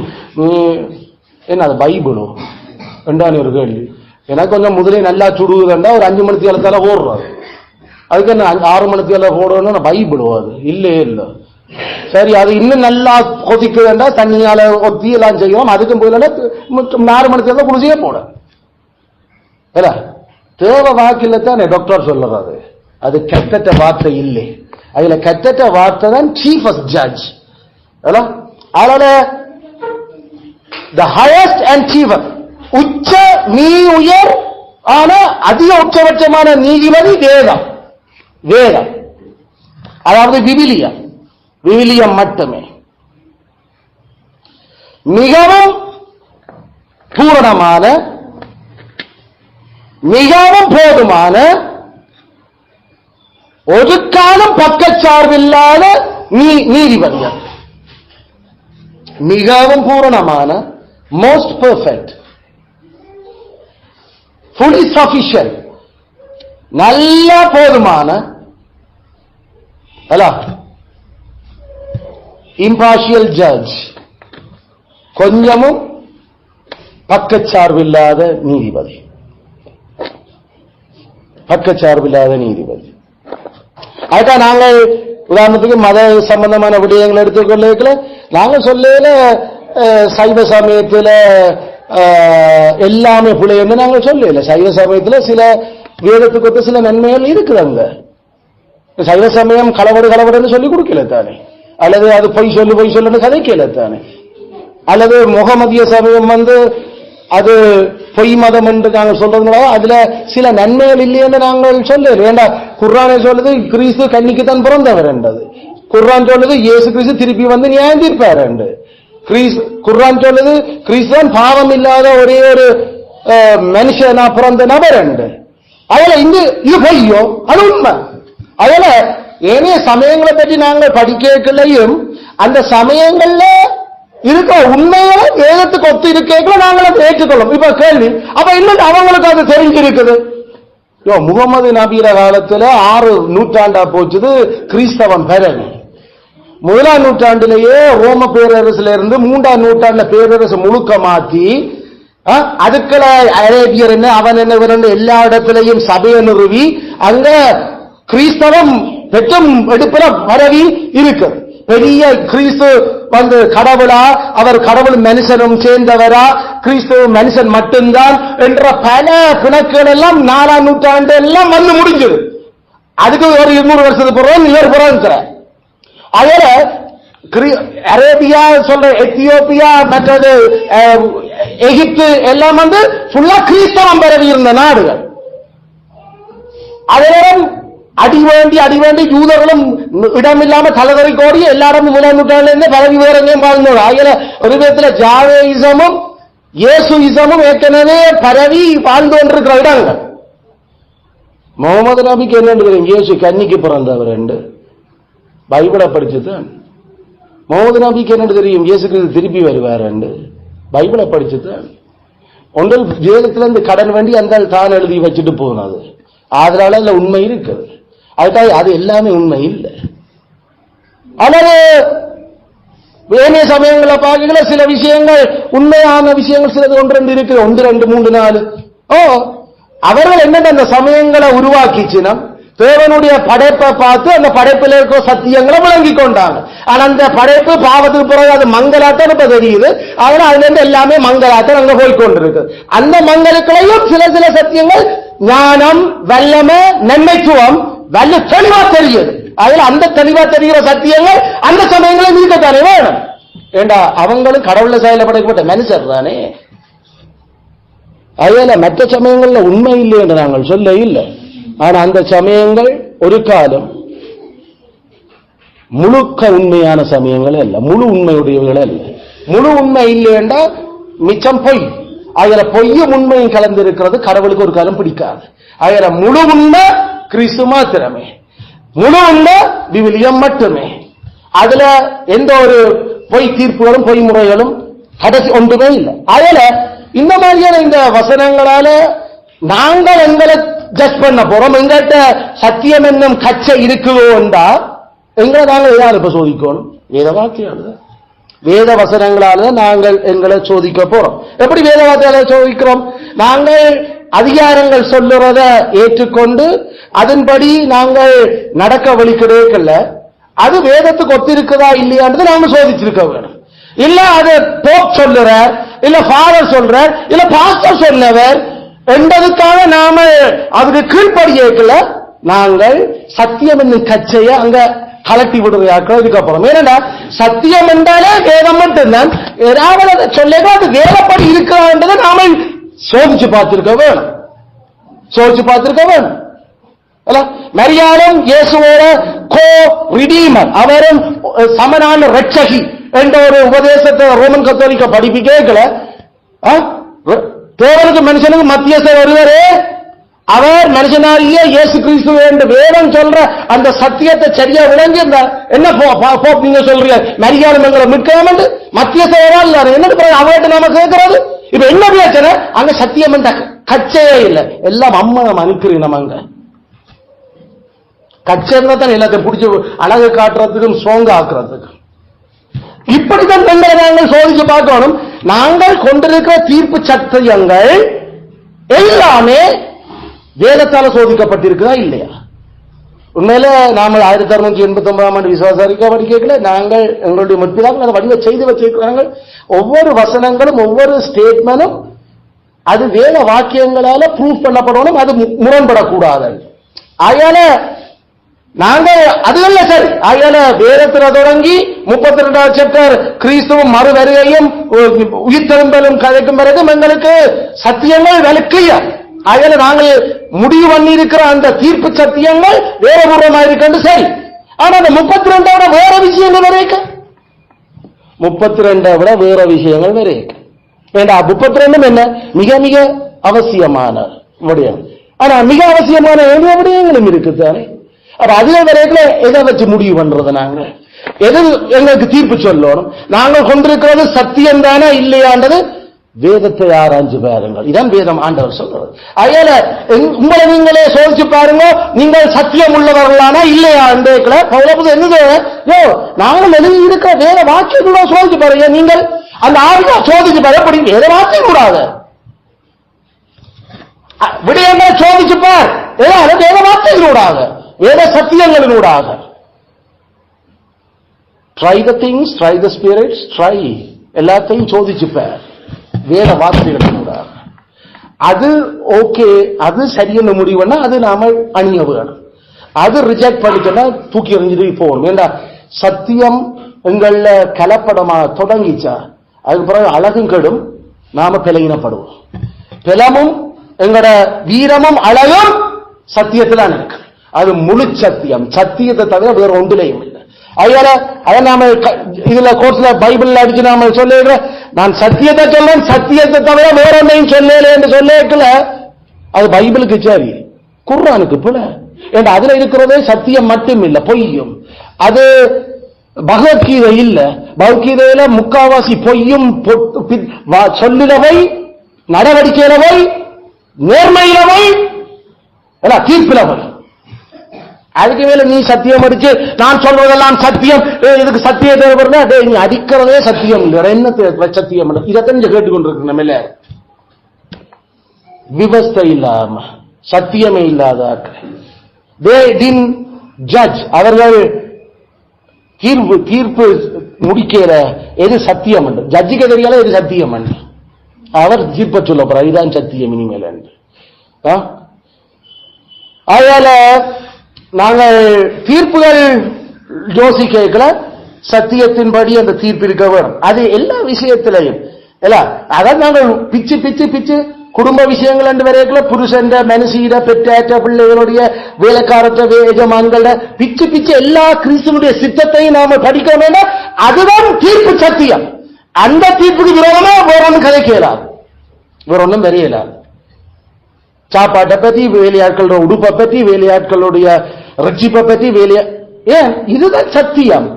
என்ன அது பைபிளோ ரெண்டானு ஒரு கேள்வி. எனக்கு கொஞ்சம் முதலே நல்லா சுடுவதுண்டா ஒரு 5 மணி நேரத்தால ஓடுறாரு. அதுக்கு என்ன 6 மணி நேரம் போடணும்னு பைபிளோ? அது இல்லையே இல்லை. சரி, அது இன்னும் நல்லா கொதிக்குதுண்டா தண்ணியால ஒத்தி எல்லாம் செய்யணும். அதுக்கும் போயில 4 மணி நேரம் குளிசையே போட தேவ வாக்கில தானே டாக்டர் சொல்றது. அது கெட்ட வார்த்தை இல்லை. அதுல கெட்ட வார்த்தை தான் சீஃபஸ்ட் ஜட்ஜ். அதனால the highest and chiefest உச்ச நீ உயர் ஆனா அதிக உச்சபட்சமான நீதிபதி வேதம். வேதம் அதாவது விவிலியம் மட்டுமே. மிகவும் பூரணமான, மிகவும் போதுமான, ஒரு காலம் பக்கச்சார்பில்லாத நீதிபதிகள். மிகவும் பூரணமான, மோஸ்ட் பெர்ஃபெக்ட், ஃபுல்லி சஃபிஷியன்ட், நல்ல போதுமான, இம்பார்ஷியல் ஜட்ஜ், கொஞ்சமும் பக்கச்சார்பில்லாத நீதிபதி. பக்கச்சார்பில்லாத நீதிபதி. அதுதான் நாங்கள் உதாரணத்துக்கு மத சம்பந்தமான விடயங்கள் எடுத்துக்கொள்ள நாங்கள் சொல்லல சைவ சமயத்தில் எல்லாமே பிள்ளை என்று நாங்கள் சொல்லல. சைவ சமயத்தில் சில வேதத்துக்கு சில நன்மைகள் இருக்குதாங்க. சைவ சமயம் களவடுன்னு சொல்லி கொடுக்கல தானே, அல்லது அது பொய் சொல்லுன்னு கதைக்கல தானே, அல்லது முகமதிய சமயம் அது பொய் மதம் என்று நாங்கள் சொல்றதுனால அதுல சில நன்மைகள் இல்லையென்று நாங்கள் சொல்ல வேண்டாம். குர்ஆனே சொல்லுது கிறிஸ்து கன்னிக்கு தான் பிறந்தவர் என்றது. குர்ஆன் சொல்லுது இயேசு கிறிஸ்து திருப்பி நியாயம் தீர்ப்பார் என்று. குர்ஆன் சொல்லுது கிறிஸ்து தான் பாவம் இல்லாத ஒரே ஒரு மனுஷனா பிறந்த நபர் என்று. அதுல இது பொய்யோ, அது உண்மை. அதுல ஏனைய சமயங்களை பற்றி நாங்கள் படிக்கலையும் அந்த சமயங்கள்ல இருக்க உண்மைகளை வேதத்துக்கு ஒத்து இருக்க நாங்களும் ஏற்றுக்கொள்ளும். இப்ப கேள்வி, அப்ப இன்னும் அவங்களுக்கு அது தெரிஞ்சிருக்குது. முகமது நபீர காலத்துல 6 நூற்றாண்டா போச்சுது கிறிஸ்தவம் பிறகு. 1ஆம் நூற்றாண்டிலேயே ரோம பேரரசுல இருந்து 3ஆம் நூற்றாண்டுல பேரரசு முழுக்க மாத்தி அதுக்குள்ள அரேபியர் என்ன அவன் என்ன எல்லா இடத்திலையும் சபையை நிறுவி அங்க கிறிஸ்தவம் பெற்றும் எடுப்புல பரவி இருக்கு. பெரிய கிறிஸ்து கடவுளா, அவர் கடவுள் மனுஷனும் சேர்ந்தவரா, கிறிஸ்து மனுஷன் மட்டும்தான் என்ற பல பிணக்குகள் எல்லாம் 4ஆம் நூற்றாண்டு எல்லாம் முடிஞ்சது. அதுக்கு ஒரு 200 வருஷத்துக்கு பிறகு இவர் பிறகு. அதுல அரேபியா சொல்ற எத்தியோப்பியா மற்றது எகிப்து எல்லாம் ஃபுல்லா கிறிஸ்தவம் பரவி இருந்த நாடுகள். அதெல்லாம் அடி வேண்டி யூதர்களும் இடமில்லாம தலைவரை கோடி எல்லா இடமும் 1ஆம் நூற்றாண்டுல பரவி வேற எங்கேயும் வாழ்ந்தோம். அதுல ஒரு விதத்துல ஜாவேயிசமும் இயேசுயிசமும் ஏற்கனவே பரவி வாழ்ந்து கொண்டிருக்கிற இடங்கள். முகமது நபிக்கு என்ன தெரியும்? இயேசு கன்னிக்கு பிறந்தவர் என்று பைபிளை படிச்சுதான். முகமது நபிக்கு என்ன தெரியும்? இயேசு கிறிஸ்து திருப்பி வருவார் என்று பைபிளை படிச்சுதான். ஒன்றில் வேதத்திலிருந்து கடன் வேண்டி அந்த தான் எழுதி வச்சுட்டு போனது. அதனால இல்ல உண்மை இருக்குது. அதுக்காக அது எல்லாமே உண்மை இல்லை. அல்லது வேணிய சமயங்களை பார்க்கல சில விஷயங்கள் உண்மையான விஷயங்கள் சிலது 1 2 இருக்கு. 1 2 3 4 அவர்கள் என்னென்ன அந்த சமயங்களை உருவாக்கிச்சுன்னா தேவனுடைய படைப்பை பார்த்து அந்த படைப்பில் இருக்கிற சத்தியங்களை விளங்கி கொண்டாங்க. ஆனா அந்த படைப்பு பாவத்துக்கு பிறகு அது மங்களாத்தான் இப்ப தெரியுது. அதனால அதுல இருந்து எல்லாமே மங்களாத்தான் அங்க போய்கொண்டிருக்கு. அந்த மங்களுக்களையும் சில சத்தியங்கள் ஞானம், வல்லமை, நன்மைத்துவம் தெளிவா தெரியுது. அதுல அந்த தெளிவா தெரிகிற சத்தியங்கள் அந்த சமயங்களை நீக்கத்தானே வேணும். ஏண்டா அவங்களும் கடவுள செயல படைக்கப்பட்ட மனுஷர் தானே. அதுல மற்ற சமயங்கள்ல உண்மை இல்லை என்று நாங்கள் சொல்ல இல்லை. ஆனா அந்த சமயங்கள் ஒரு காலம் முழுக்க உண்மையான சமயங்கள் அல்ல, முழு உண்மையுடையவர்கள் அல்ல. முழு உண்மை இல்லை என்றால் மிச்சம் பொய். அதுல பொய்யும் உண்மையும் கலந்து இருக்கிறது கடவுளுக்கு ஒரு காலம் பிடிக்காது. அதுல முழு உண்மை கிறிஸ்து மாத்திரமே, முழு உண்மை விவிலியம் மட்டுமே. அதுல எந்த ஒரு பொய் தீர்ப்புகளும் பொய் முறைகளும் கடைசி ஒன்றுமே இல்லை. அதுல இந்த மாதிரியான இந்த வசனங்களால நாங்கள் எங்களை ஜட்ஜ் பண்ண போறோம். எங்கிட்ட சத்தியம் என்னும் கச்சை இருக்குதோ என்றா எங்களை நாங்கள் யார் இப்ப சோதிக்கணும்? வேத வாக்கியம், வேத வசனங்களால நாங்கள் எங்களை சோதிக்க போறோம். எப்படி வேத வார்த்தையால சோதிக்கிறோம்? நாங்கள் அதிகாரங்கள் சொல்லுறத ஏற்றுக்கொண்டு அதன்படி நாங்கள் நடக்க வழி கிடைக்கல. அது வேதத்துக்கு ஒத்திருக்குதா இல்லையான்றது நாம சோதிச்சிருக்க வேணும். இல்ல அது போப் சொல்லுறார், இல்ல ஃபாதர் சொல்றார், இல்ல பாஸ்டர் சொன்னவர் என்பதுக்காக நாம அதுக்கு கீழ்ப்படியேக்கல. நாங்கள் சத்தியம் என்னும் கச்சையை அங்க கலட்டி விடுறதாக்க இதுக்கப்புறம். ஏன்னா சத்தியம் என்றாலே வேதம் மட்டும்தான். ஏதாவது சொல்ல அது வேதப்படி இருக்கிறான்றதை நாம சோதிச்சு பார்த்திருக்க வேணும், சோதிச்சு பார்த்திருக்க வேணும். மரியாளும் இயேசுவோட கோ ரிடீமர், அவரும் சமனான ரட்சகி என்ற ஒரு உபதேசத்தை ரோமன் கத்தோலிக்க படிப்பிக்கல. தேவனுக்கு மனுஷனுக்கு மத்தியஸ்தர் வருவாரு, அவர் மனுஷனாரியே இயேசு கிறிஸ்து என்று வேதம் சொல்ற அந்த சத்தியத்தை சரியா விளங்கி என்ன நீங்க சொல்றீங்க மரியாதை எங்களை மிட்காம மத்தியஸ்தரா இல்ல என்ன அவர்கிட்ட நாம கேட்கறது. இப்ப என்ன பிரச்சனை? அங்க சத்தியம் என்ற கச்சையே இல்லை, எல்லாம் அம்மனம் அனுக்கிறீங்க. நம்ம அங்க கச்சைன்னா தான் எல்லாத்தையும் பிடிச்சி அழகு காட்டுறதுக்கும் சோங்க ஆக்குறதுக்கும். இப்படித்தான் எங்களை நாங்கள் சோதிச்சு பார்க்கணும். நாங்கள் கொண்டிருக்கிற தீர்ப்பு சத்தியங்கள் எல்லாமே வேதத்தால சோதிக்கப்பட்டிருக்குதா இல்லையா? உண்மையில நாங்கள் 1689 ஆண்டு விசுவாச அறிக்கை படிக்கல, நாங்கள் எங்களுடைய முற்பிதாக்கள் அதை வடிவ செய்து வச்சிருக்கிறாங்க. ஒவ்வொரு வசனங்களும் ஒவ்வொரு ஸ்டேட்மெண்டும் அது வேத வாக்கியங்களால ப்ரூஃப் பண்ணப்படணும், அது முரண்படக்கூடாது. ஆயால நாங்கள் அதுல சரி, ஆயால வேதத்துல தொடங்கி 32வது சாப்டர் கிறிஸ்துவும் மறு வருகையும் உயிர்த்தெழும்பலும் கதைக்கும் பிறகு எங்களுக்கு சத்தியங்கள் விளக்கியா. ஆயால நாங்கள் முடிவு பண்ணி இருக்கிற அந்த தீர்ப்பு சத்தியங்கள் வேற பூர்வமா இருக்கு சரி. ஆனா அந்த 32 விட வேற விஷயங்கள் வரைக்க 32 விட வேற விஷயங்கள் வரைக்க வேண்டாம். 32 என்ன மிக மிக அவசியமான விடயம். ஆனா மிக அவசியமான விடயங்களும் இருக்குதானே. அப்ப அதுல வரைக்கும் எதை வச்சு முடிவு பண்றது? நாங்க எது எங்களுக்கு தீர்ப்பு சொல்லணும்? நாங்கள் கொண்டிருக்கிறது சத்தியம் தானே இல்லையான்றது வேதத்தை ஆராய்ஞ்சு பாருங்கள். இதான் வேதம் ஆண்டவர் சொல்றது. அதனால உங்களை நீங்களே சோதிச்சு பாருங்க, நீங்கள் சத்தியம் உள்ளவர்களானா இல்லையா? நாங்கள் எழுதி இருக்கிற வேத வாக்கியங்களோ சோதிச்சு பாருங்க. நீங்கள் அந்த ஆவியா சோதிச்சு பாரு, வேத வாக்கியம் கூடாது விடயங்கள் சோதிச்சு பார், வேத வாக்கியங்களூடாக வேத சத்தியங்களினூடாக. Try the things, try the spirits, try எல்லாத்தையும் சோதிச்சு பார் வேத வார்த்தைகளினூடாக. அது ஓகே, அது சரியான முடிவுன்னா அது நாம அணிய வேணும். அது ரிஜெக்ட் பண்ணிட்டோம்னா தூக்கி எறிஞ்சிட்டு போகணும். ஏண்டா சத்தியம் எங்கள கலப்படமா தொடங்கிச்சா அதுக்கு பிறகு அழகும் கெடும், நாம பிழையினப்படுவோம். பிளமும் எங்களோட வீரமும் அழகும் சத்தியத்துல இருக்கு. அது முழு சத்தியம், சத்தியத்தை தவிர வேற ஒன்றிலையும் இல்லை. அதனால அதை நாம இதுல கோர்ஸ்ல பைபிள்ல அடிச்சு நாம சொல்ல, நான் சத்தியத்தை சொல்றேன், சத்தியத்தை தவிர வேற ஒன்றையும் சொல்லல என்று சொல்லல, அது பைபிளுக்கு சரி, குர்ஆனுக்கு போல. ஏன்னா அதுல இருக்கிறதே சத்தியம் மட்டும் இல்ல, பொய்யும். அது பகவத்கீதை இல்ல, பகவத்கீதையில முக்காவாசி பொய்யும் சொல்லினவை, நடவடிக்கையிலவை, நேர்மையிலவை, தீர்ப்பிலவை. அதுக்கு மேல நீ சத்தியம் அடிச்சு நான் சொல்வதெல்லாம் சத்தியம், இதுக்கு சத்தியம் தேவைப்படுறா, நீ அடிக்கிறதே சத்தியம் இல்லை, என்ன சத்தியம் இல்லை. இதைத்தான் கேட்டுக்கொண்டிருக்கு. நம்ம இல்ல விவஸ்தை இல்லாம சத்தியமே இல்லாத ஜட்ஜ் அவர்கள் தீர்ப்பு முடிக்கிற எது சத்தியம் என்று ஜட்ஜுக்கு தெரியாத எது சத்தியம் என்று அவர் தீர்ப்ப சொல்ல போறார். இதுதான் சத்தியம் இனிமேல் என்று. அதனால நாங்கள் தீர்ப்புகள் யோசிக்கல, சத்தியத்தின்படி அந்த தீர்ப்பு இருக்க வேணும். அது எல்லா விஷயத்திலையும் அதான் நாங்கள் பிச்சு பிச்சு பிச்சு குடும்ப விஷயங்கள் என்று வரைக்கல, புருஷன் மனுஷீர பெற்ற பிள்ளைகளுடைய வேலைக்காரற்ற எஜமான்கள பிச்சு பிச்சு எல்லா கிறிஸ்துவனுடைய சித்தத்தையும் நாம படிக்க வேண்டாம். அதுதான் தீர்ப்பு சத்தியம். அந்த தீர்ப்புக்கு விரோதமா வேற ஒன்றும் கதைக்கலாது, வேற ஒன்றும் வரையலாது. சாப்பாட்டை பத்தி, வேலையாட்களோட உடுப்பை பற்றி, வேலையாட்களுடைய ரட்சிப்பை பற்றி, ஏன் இதுதான் சத்தியம்.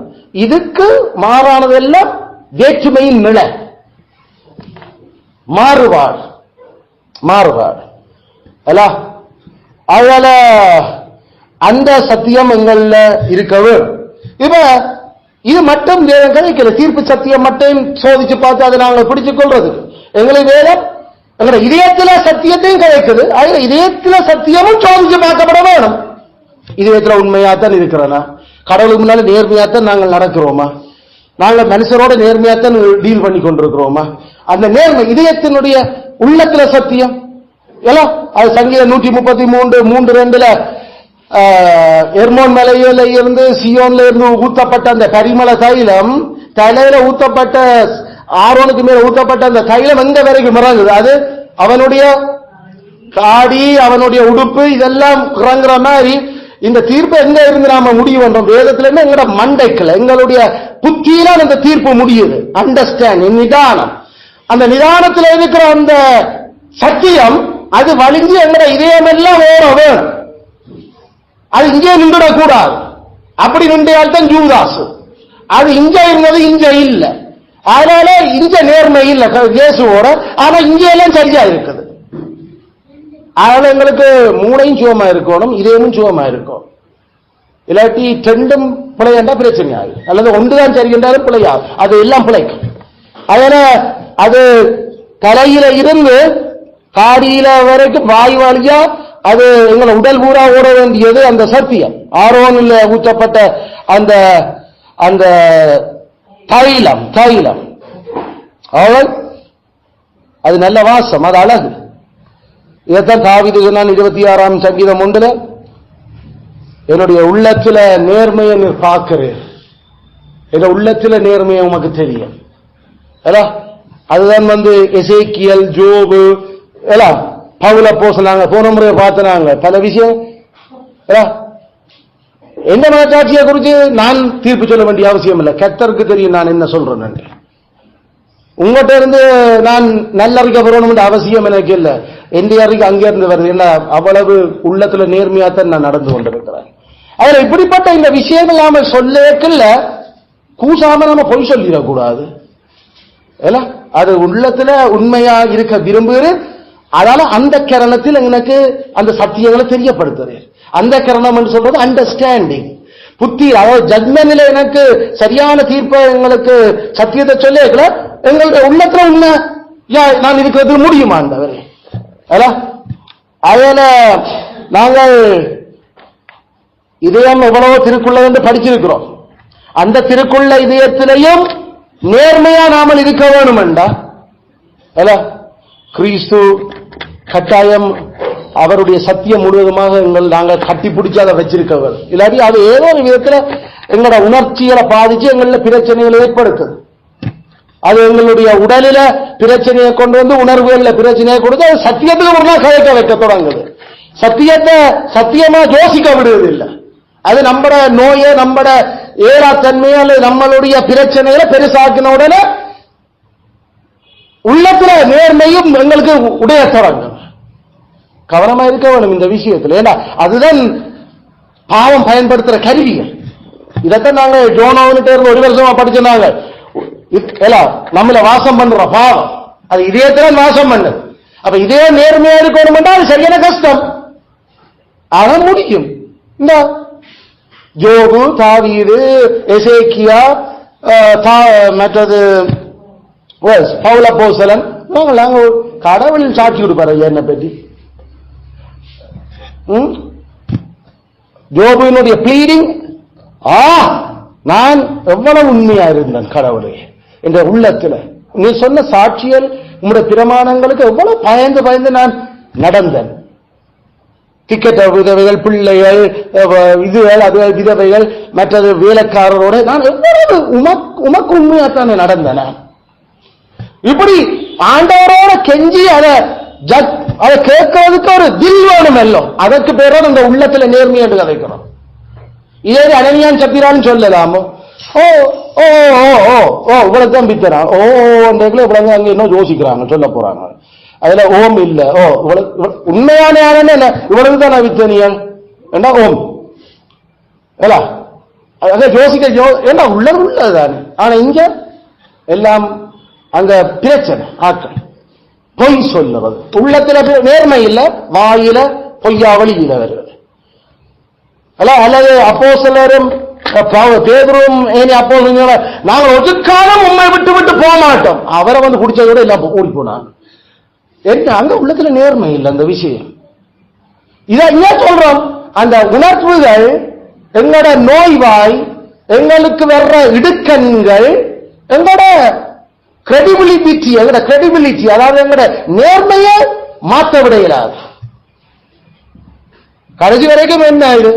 இதுக்கு மாறானதெல்லாம் வேற்றுமையின் நிலை, மாறுபாடு மாறுபாடு அல்ல. அதனால அந்த சத்தியம் எங்கள்ல இருக்கவே. இப்ப இது மட்டும் வேதம் கிடைக்கல, தீர்ப்பு சத்தியம் மட்டும் சோதிச்சு பார்த்து அதை நாங்கள் பிடிச்சுக் கொள்றது எங்களுக்கு வேதம் எங்களோட இதயத்துல சத்தியத்தையும் கிடைக்குது. அதுல இதயத்துல சத்தியமும் சோதிச்சு பார்க்கப்பட வேணும். இதயத்துல உண்மையாத்தான் இருக்கிறனா, கடவுளுக்கு முன்னால நேர்மையாத்தான் நாங்கள் நடக்கிறோமா, நாங்கள் மனுஷரோட நேர்மையாத்தான் டீல் பண்ணி கொண்டிருக்கிறோமா, அந்த நேர்மை இதயத்தினுடைய உள்ளத்துல சத்தியம் எல்லாம். அது சங்கீதம் 133:3-2 எர்மோன் மலையில இருந்து சியோன்ல இருந்து ஊத்தப்பட்ட அந்த பரிமள தைலம், தலையில ஊத்தப்பட்ட ஆரோனுக்கு மேல ஊத்தப்பட்ட அந்த தைலம் எங்க வரைக்கும் இறங்குது? அது அவனுடைய காடி, அவனுடைய உடுப்பு, இதெல்லாம் இறங்குற மாதிரி இந்த தீர்ப்பு எங்க இருந்து நாம முடிவு பண்றோம்? வேதத்துல இருந்து எங்களோட மண்டைக்குள்ள எங்களுடைய புத்தியில அந்த தீர்ப்பு முடியுது. அண்டர்ஸ்டாண்டிங், நிதானம். அந்த நிதானத்தில் இருக்கிற அந்த சத்தியம் அது வலிஞ்சு எங்கட இதயம் எல்லாம் வேணும். அது இங்கே நின்றுடக்கூடாது. அப்படி நின்றால் தான் ஜூதாசு. அது இங்க இருந்தது இங்க இல்ல, அதனால இங்க நேர்மை இல்ல இயேசுவோட. ஆனா இங்க எல்லாம் சரியா இருக்குது. அதனால எங்களுக்கு மூளையும் சுகமா இருக்கணும், இதயமும் சுகமா இருக்கும். இல்லாட்டி ரெண்டும் பிழையண்டா பிரச்சனை ஆகும், அல்லது ஒன்றுதான் சரி என்றாலும் பிழையாகும். அது எல்லாம் பிழைக்கும். அதனால அது தலையில இருந்து காடியில வரைக்கும் வாய் வழியா அது எங்களை உடல் பூரா ஓட வேண்டியது அந்த சத்தியம். ஆரோனில் ஊற்றப்பட்ட அந்த அந்த தைலம் அவள் அது நல்ல வாசம், அது அழகு. இதைத்தான் தாவீது சொன்னான் 26ஆம் சங்கீதம் 1, என்னுடைய உள்ளத்துல நேர்மையை நீ பார்க்கிறேன், என் உள்ளத்துல நேர்மையை உமக்கு தெரியும். அதுதான் எசேக்கியல், ஜோபு எல்லாம் பவுல போசனாங்க, போன முறையை பார்த்தனாங்க பல விஷயம். எந்த மனசாட்சியை குறித்து நான் தீர்ப்பு சொல்ல வேண்டிய அவசியம் இல்லை, கர்த்தருக்கு தெரியும் நான் என்ன சொல்றேன். உங்கள்கிட்ட இருந்து நான் நல்லறிக்கை பெறணும் அவசியம் எனக்கு இல்லை. எந்த அறிக்கை அங்கே இருந்து வருது, என்ன அவ்வளவு உள்ளத்துல நேர்மையாத்தான் நான் நடந்து கொண்டிருக்கிறேன். அதுல இப்படிப்பட்ட இந்த விஷயங்கள் நாம சொல்லல கூசாம நாம பொய் சொல்லிடக்கூடாது. அது உள்ளத்துல உண்மையா இருக்க விரும்புகிறேன். அதனால அந்த கரணத்தில் எனக்கு அந்த சத்தியங்களை தெரியப்படுத்துறேன். அந்த கரணம் என்று சொல்றது அண்டர்ஸ்டாண்டிங், புத்தி. அதாவது ஜட்மெண்ட்ல எனக்கு சரியான தீர்ப்பை எங்களுக்கு சத்தியத்தை சொல்ல எங்களுடைய உள்ளத்துல உண்மை நான் இருக்கிறது முடியுமா அந்தவரே. அதனால நாங்கள் இதயம் எவ்வளவோ திருக்குள்ள என்று படிச்சிருக்கிறோம். அந்த திருக்குள்ள இதயத்திலையும் நேர்மையா நாமல் இருக்க வேணும் என்றா கிறிஸ்து கட்டாயம் அவருடைய சத்தியம் முழுவதுமாக நாங்கள் கட்டி பிடிச்சு அதை வச்சிருக்கவர். இல்லாட்டி அது ஏதோ ஒரு விதத்துல எங்களோட உணர்ச்சிகளை பாதிச்சு எங்கள பிரச்சனைகளை ஏற்படுத்துது. அது எங்களுடைய உடலில பிரச்சனையை கொண்டு வந்து உணர்வுகள்ல பிரச்சனையை கொடுத்து அது சத்தியத்துக்கு ஒரு நாள் கதைக்க வைக்க தொடங்குது. சத்தியத்தை சத்தியமா யோசிக்க விடுவது இல்லை. அது நம்மட நோயை, நம்மட ஏறாத்தன்மையை அல்லது நம்மளுடைய பிரச்சனைகளை பெருசாக்கின உடனே உள்ளத்துல நேர்மையும் எங்களுக்கு உடைய தொடங்கும். கவனமா இருக்க வேணும் இந்த விஷயத்துல. ஏன்னா அதுதான் பாவம் பயன்படுத்துற கருவிகள். இதைத்தான் நாங்க ஜோனோன்னுட்டு இருந்து 1 வருஷமா படிச்சிருந்தாங்க. நம்மள வாசம் பண்ற பாவம் அது இதயத்தில வாசம் பண்ணது. அப்ப இதே நேர்மையா இருக்கணும், அது சரியான கஷ்டம். ஆனா முடியும். இந்த ஜோபு, தாவீது, எசேக்கியா, மற்றது பவுல போசலன், நாங்க கடவுள் சாட்சி கொடுப்பாரு என்ன பற்றி. ஜோபுவினுடைய ப்ளீடிங், நான் எவ்வளவு உண்மையா இருந்தேன் கடவுளே என்ற உள்ளத்துல. நீ சொன்ன சாட்சியல் உங்களுடைய பிரமாணங்களுக்கு எவ்வளவு பயந்து பயந்து நான் நடந்தேன். டிக்கெட் விதவைகள், பிள்ளைகள், இதுகள், அது விதவைகள், மற்றது வேலைக்காரரோட நான் எவ்வளவு உமக்கு உண்மையாத்தானே நடந்தேன். இப்படி ஆண்டவரோட கெஞ்சி அதை கேட்கறதுக்கு ஒரு தில் வேணும். எல்லாம் அதற்கு பேரோட இந்த உள்ளத்துல நேர்மை என்று கதைக்கிறோம். இதே அனனியான் சப்பிரான்னு சொல்லலாமோ? ஓ ஓ ஓ ஓ ஓ இவ்வளவுதான் பித்தரா, ஓ இவ்வளவு அங்க இன்னும் யோசிக்கிறாங்க, சொல்ல போறாங்க. அதுல ஓம் இல்ல, ஓ உண்மையான யாருன்னு இல்ல, இவ்வளவுதான் நான் வித்தனியன் ஏண்டா ஓம் அத யோசிக்க ஏண்டா உள்ளது உள்ளதுதானே. ஆனா இங்க எல்லாம் அங்க பிரச்சனை, ஆக்கள் பொய் சொல்லுவது. உள்ளத்துல நேர்மை இல்ல, வாயில பொய்யா வழியில வருவது. அல்லது அப்போஸ்தலரும் பேதுருவும் அப்போஸ்தலரும் நாங்கள் ஒரு காலம் உண்மை விட்டு விட்டு போக மாட்டோம். அவரை குடிச்சதோட எல்லாம் ஓடி போனாங்க. அங்க உள்ளத்துல நேர்மை இல்லை அந்த விஷயம். இதை ஏன் சொல்றோம்? அந்த உணர்வுகள், எங்களோட நோய்வாய், எங்களுக்கு வர்ற இடுக்கண்கள், எங்களோட கிரெடிபிலிட்டி, அதாவது எங்களோட நேர்மையை மாற்ற விடையிலாது. கடைசி வரைக்கும் என்ன ஆயிடு?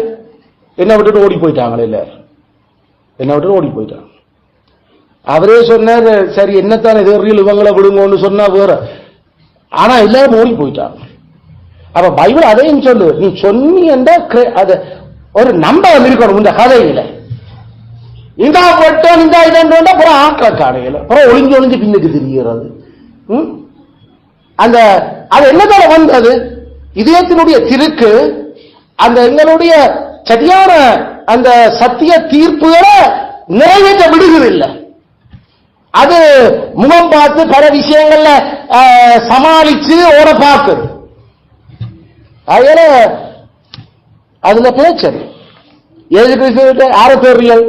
என்ன விட்டுட்டு ஓடி போயிட்டாங்களே, இல்ல என்ன விட்டு ஓடி போயிட்டாங்க. அவரே சொன்னார், சரி என்னத்தானே எதிரில் இவங்களை விடுங்கன்னு சொன்னா வேற. ஆனா எல்லாரும் ஓடி போயிட்டாங்க. அப்ப பைபிள் அதையும் சொல்லு, நீ சொன்னி என்ற ஒரு நம்பகம் இருக்கணும் இந்த கதையில. இந்த வட்டம் இந்த இதென்ற புறம் ஆக்களை காடையில புறம் ஒளிஞ்சு ஒளிஞ்சு பின்னுக்கு திரிகிறது. அந்த அது என்னதால வந்தது? இதயத்தினுடைய திருக்கு அந்த எங்களுடைய சரியான அந்த சத்திய தீர்ப்புகளை நிறைவேற்ற விடுவதில்லை. அது முகம் பார்த்து பல விஷயங்கள்ல சமாளிச்சு ஓட பார்க்குது. அதனால அதுல பேச்சது ஏழு கிறிஸ்து ஆறு பேரியல்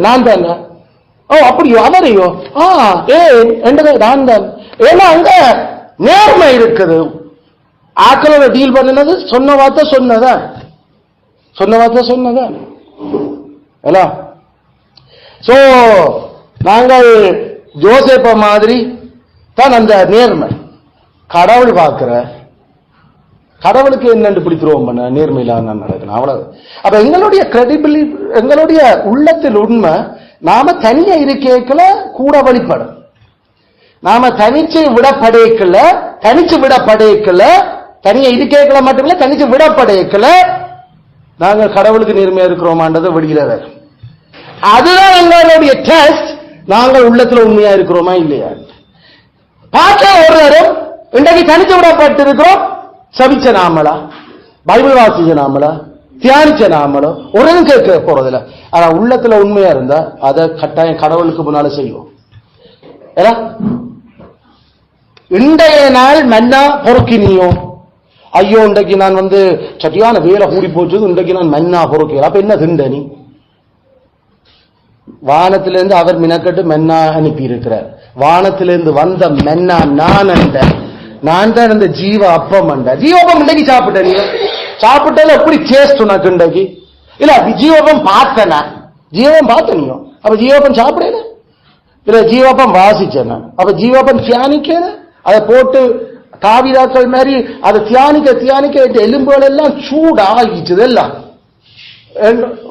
நான் தாங்க. ஓ அப்படியோ அவரையோ நான் தான். ஏன்னா அங்க நேர்மை இருக்குது. ஆக்களோட டீல் பண்ணினது சொன்ன வார்த்தை சொன்னதான் சோ நாங்கள் ஜோசேப்ப மாதிரி தான் அந்த நேர்மை. கடவுள் பார்க்கிற கடவுளுக்கு என்னென்று பிடிக்கிறோம் பண்ண நேர்மையில நான் நடக்கணும் அவ்வளவு. அப்ப எங்களுடைய கிரெடிபிலிட்டி எங்களுடைய உள்ளத்தில் உண்மை நாம தனியா இருக்கைக்குள்ள கூட வழிபடும். நாம தனிச்சு விடப்படைக்கல தனியா இருக்கைக்குள்ள மட்டுமில்ல தனிச்சு விடப்படைக்கல நாங்கள் கடவுளுக்கு நேர்மையா இருக்கிறோமான்றதை வெளியில வேற. அதுதான் எங்களுடைய டெஸ்ட். நாங்கள் உள்ளத்துல உண்மையா இருக்கிறோமா இல்லையா பார்க்க ஒரு நேரம் இன்றைக்கு தனித்து விடப்பட்டு இருக்கிறோம். சபிச்ச நாமளா, பைபிள் வாசிச்ச நாமளா, தியானிச்ச நாமளோ ஒரு கேட்க போறதில்ல. ஆனா உள்ளத்துல உண்மையா இருந்தா அதை கட்டாயம் கடவுளுக்கு முன்னால செய்வோம். இன்றைய நாள் மன்னா பொறுக்கினியோ, ஐயோ இன்றைக்கு நான் சட்டியான வேலை கூடி போச்சு, இன்றைக்கு நான் மன்னா பொறுக்க. அப்ப என்ன திண்ட நீ? வானத்திலிருந்து அவர் மினக்கட்டு மென்னா அனுப்பி இருக்கிறார். வானத்திலிருந்து வந்த மென்னா நான் தான் இந்த ஜீவ அப்பம் ஜீவப்பம் இன்றைக்கு சாப்பிட்ட. நீ சாப்பிட்டல எப்படி டேஸ்ட் உனக்கு இன்றைக்கு? இல்ல ஜீவப்பம் பார்த்தனா? ஜீவம் பார்த்த நீயோ? அப்ப ஜீவப்பம் சாப்பிடல. இல்ல ஜீவப்பம் வாசிச்சேன். அப்ப ஜீவப்பம் தியானிக்க அதை போட்டு காவிதாக்கள் மாதிரி அதை தியானிக்க எலும்புகள் எல்லாம் சூடாகிச்சுது. எல்லாம்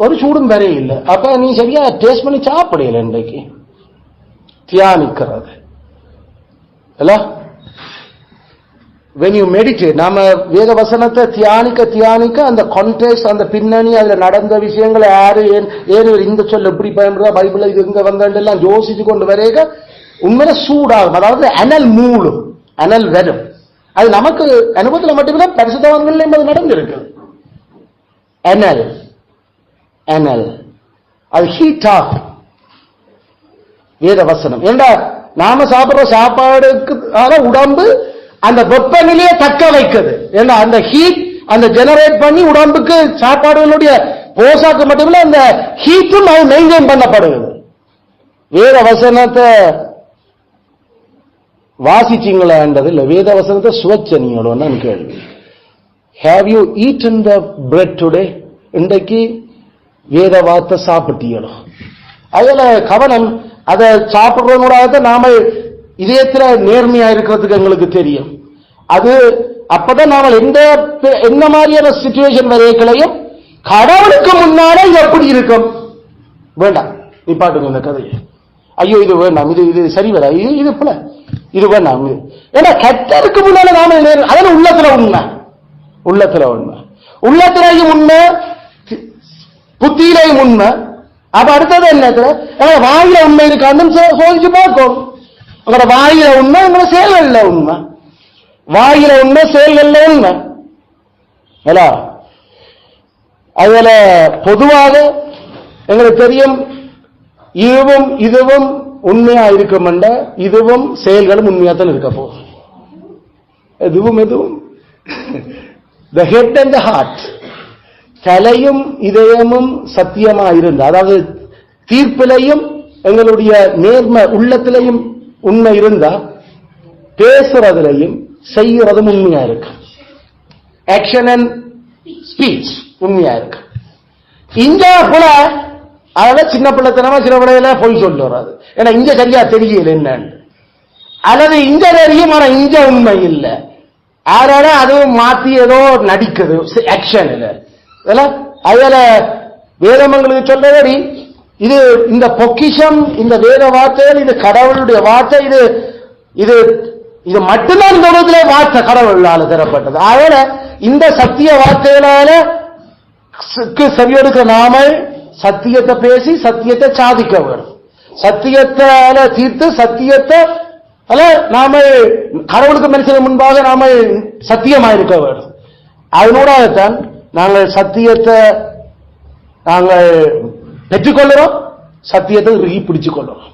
ஒரு சூடும் வர இல்லை. அப்ப நீ சரியா டேஸ்ட் பண்ணி சாப்பிடல. இன்றைக்கு தியானிக்கிறது when you meditate, நாம வேத வசனத்தை தியானிக்க அந்த கான்டெக்ஸ்ட், அந்த பின்னணி, அதுல நடந்த விஷயங்களை யாரு ஏன் இந்த சொல்ல எப்படி பயன்படுதா, பைபிள்ல இது எங்க வந்தெல்லாம் யோசிச்சு கொண்டு வரைக உண்மையில சூடாகும். அதாவது அனல் மூழும், அனல் வரும். அது நமக்கு அனுபவத்தில் மட்டுமே பரிசுத்தவான்கள் என்பது நடந்திருக்கு. அனல் அது ஹீட் ஆகும். வேத வசனம் ஏண்டா நாம சாப்பிடுற சாப்பாடுக்கு உடம்பு அந்த வெப்பநிலையை தக்க வைக்குது. ஏன்னா அந்த ஹீட் அந்த ஜெனரேட் பண்ணி உடம்புக்கு சாப்பாடுகளுடைய போசாக்கு மட்டுமில்ல அந்த ஹீட்டும் அது மெயின்டைன் பண்ணப்படுகிறது. வேத வசனத்தை வாசிச்சீங்களான்றது இல்ல, வேத வசனத்தை சுவச்சனீங்களோன்னு கேள்வி. Have you eaten the bread today? இன்றைக்கு வேத வார்த்தை சாப்பிட்டீங்களோ? அதுல கவனம். அதை சாப்பிடுறவங்களோட நாம இதயத்துல நேர்மையா இருக்கிறதுக்கு எங்களுக்கு தெரியும். அது அப்பதான் நாம என்ன மாதிரியான சிச்சுவேஷன் வரைகளையும் கடவுளுக்கு முன்னால எப்படி இருக்கும். வேண்டாம் நீ பாட்டுங்க இந்த கதையை. ஐயோ இது வேண்டாம், இது சரி வர, இது போல இது வேண்டாம். ஏன்னா கர்த்தருக்கு முன்னால நாம அதனால உள்ளத்திலையும் உண்மை, புத்தியிலையும் உண்மை. அப்ப அடுத்தது என்ன? வாயில உண்மை இருக்கான்னு சோதிச்சு பார்க்கும். உங்களோட வாயில உண்மை, உங்களோட செயல்கள்ல உண்மை. வாயில உண்மை, செயல்கள்ல உண்மை. அதுல பொதுவாக எங்களுக்கு தெரியும் இதுவும் உண்மையா இருக்கும். இதுவும் செயல்களும் உண்மையா தான் இருக்க போகும். எதுவும் the head and the heart, தலையும் இதயமும் சத்தியமா இருந்தா, அதாவது தீர்ப்பிலையும் எங்களுடைய நேர்மை உள்ளத்திலையும் உண்மை இருந்தா பேசுறதுலையும் செய்யறதும் உண்மையா இருக்கு. ஆக்ஷன் அண்ட் ஸ்பீச் உண்மையா இருக்கு. இங்க போல அதனால சின்ன பிள்ளைத்தனமா சில விடையில போய் சொல்ல வராது. ஏன்னா இங்க சரியா தெரியல என்னன்னு, அல்லது இங்க தெரியும் ஆனா இங்க உண்மை இல்லை. அதனால அதுவும் மாத்தி ஏதோ நடிக்குது ஆக்ஷன். அதுல வேதமங்களுக்கு சொல்றபடி இது இந்த பொக்கிஷம், இந்த வேத வார்த்தைகள், இது கடவுளுடைய வார்த்தை. இது மட்டும்தான் இந்த உலகத்திலே வார்த்தை கடவுளால தரப்பட்டது. அதனால இந்த சத்திய வார்த்தைகளால செவியெடுக்க நாமல் சத்தியத்தை பேசி சத்தியத்தை சாதிக்க வேணும். சத்தியத்தால தீர்த்து சத்தியத்தை நாம கடவுளுக்கு மனுஷன் முன்பாக நாம சத்தியமாயிருக்க வேண்டும். அதனூடாகத்தான் நாங்கள் சத்தியத்தை நாங்கள் பெற்றுக்கொள்கிறோம், சத்தியத்தை இறுகி பிடிச்சுக் கொள்கிறோம்.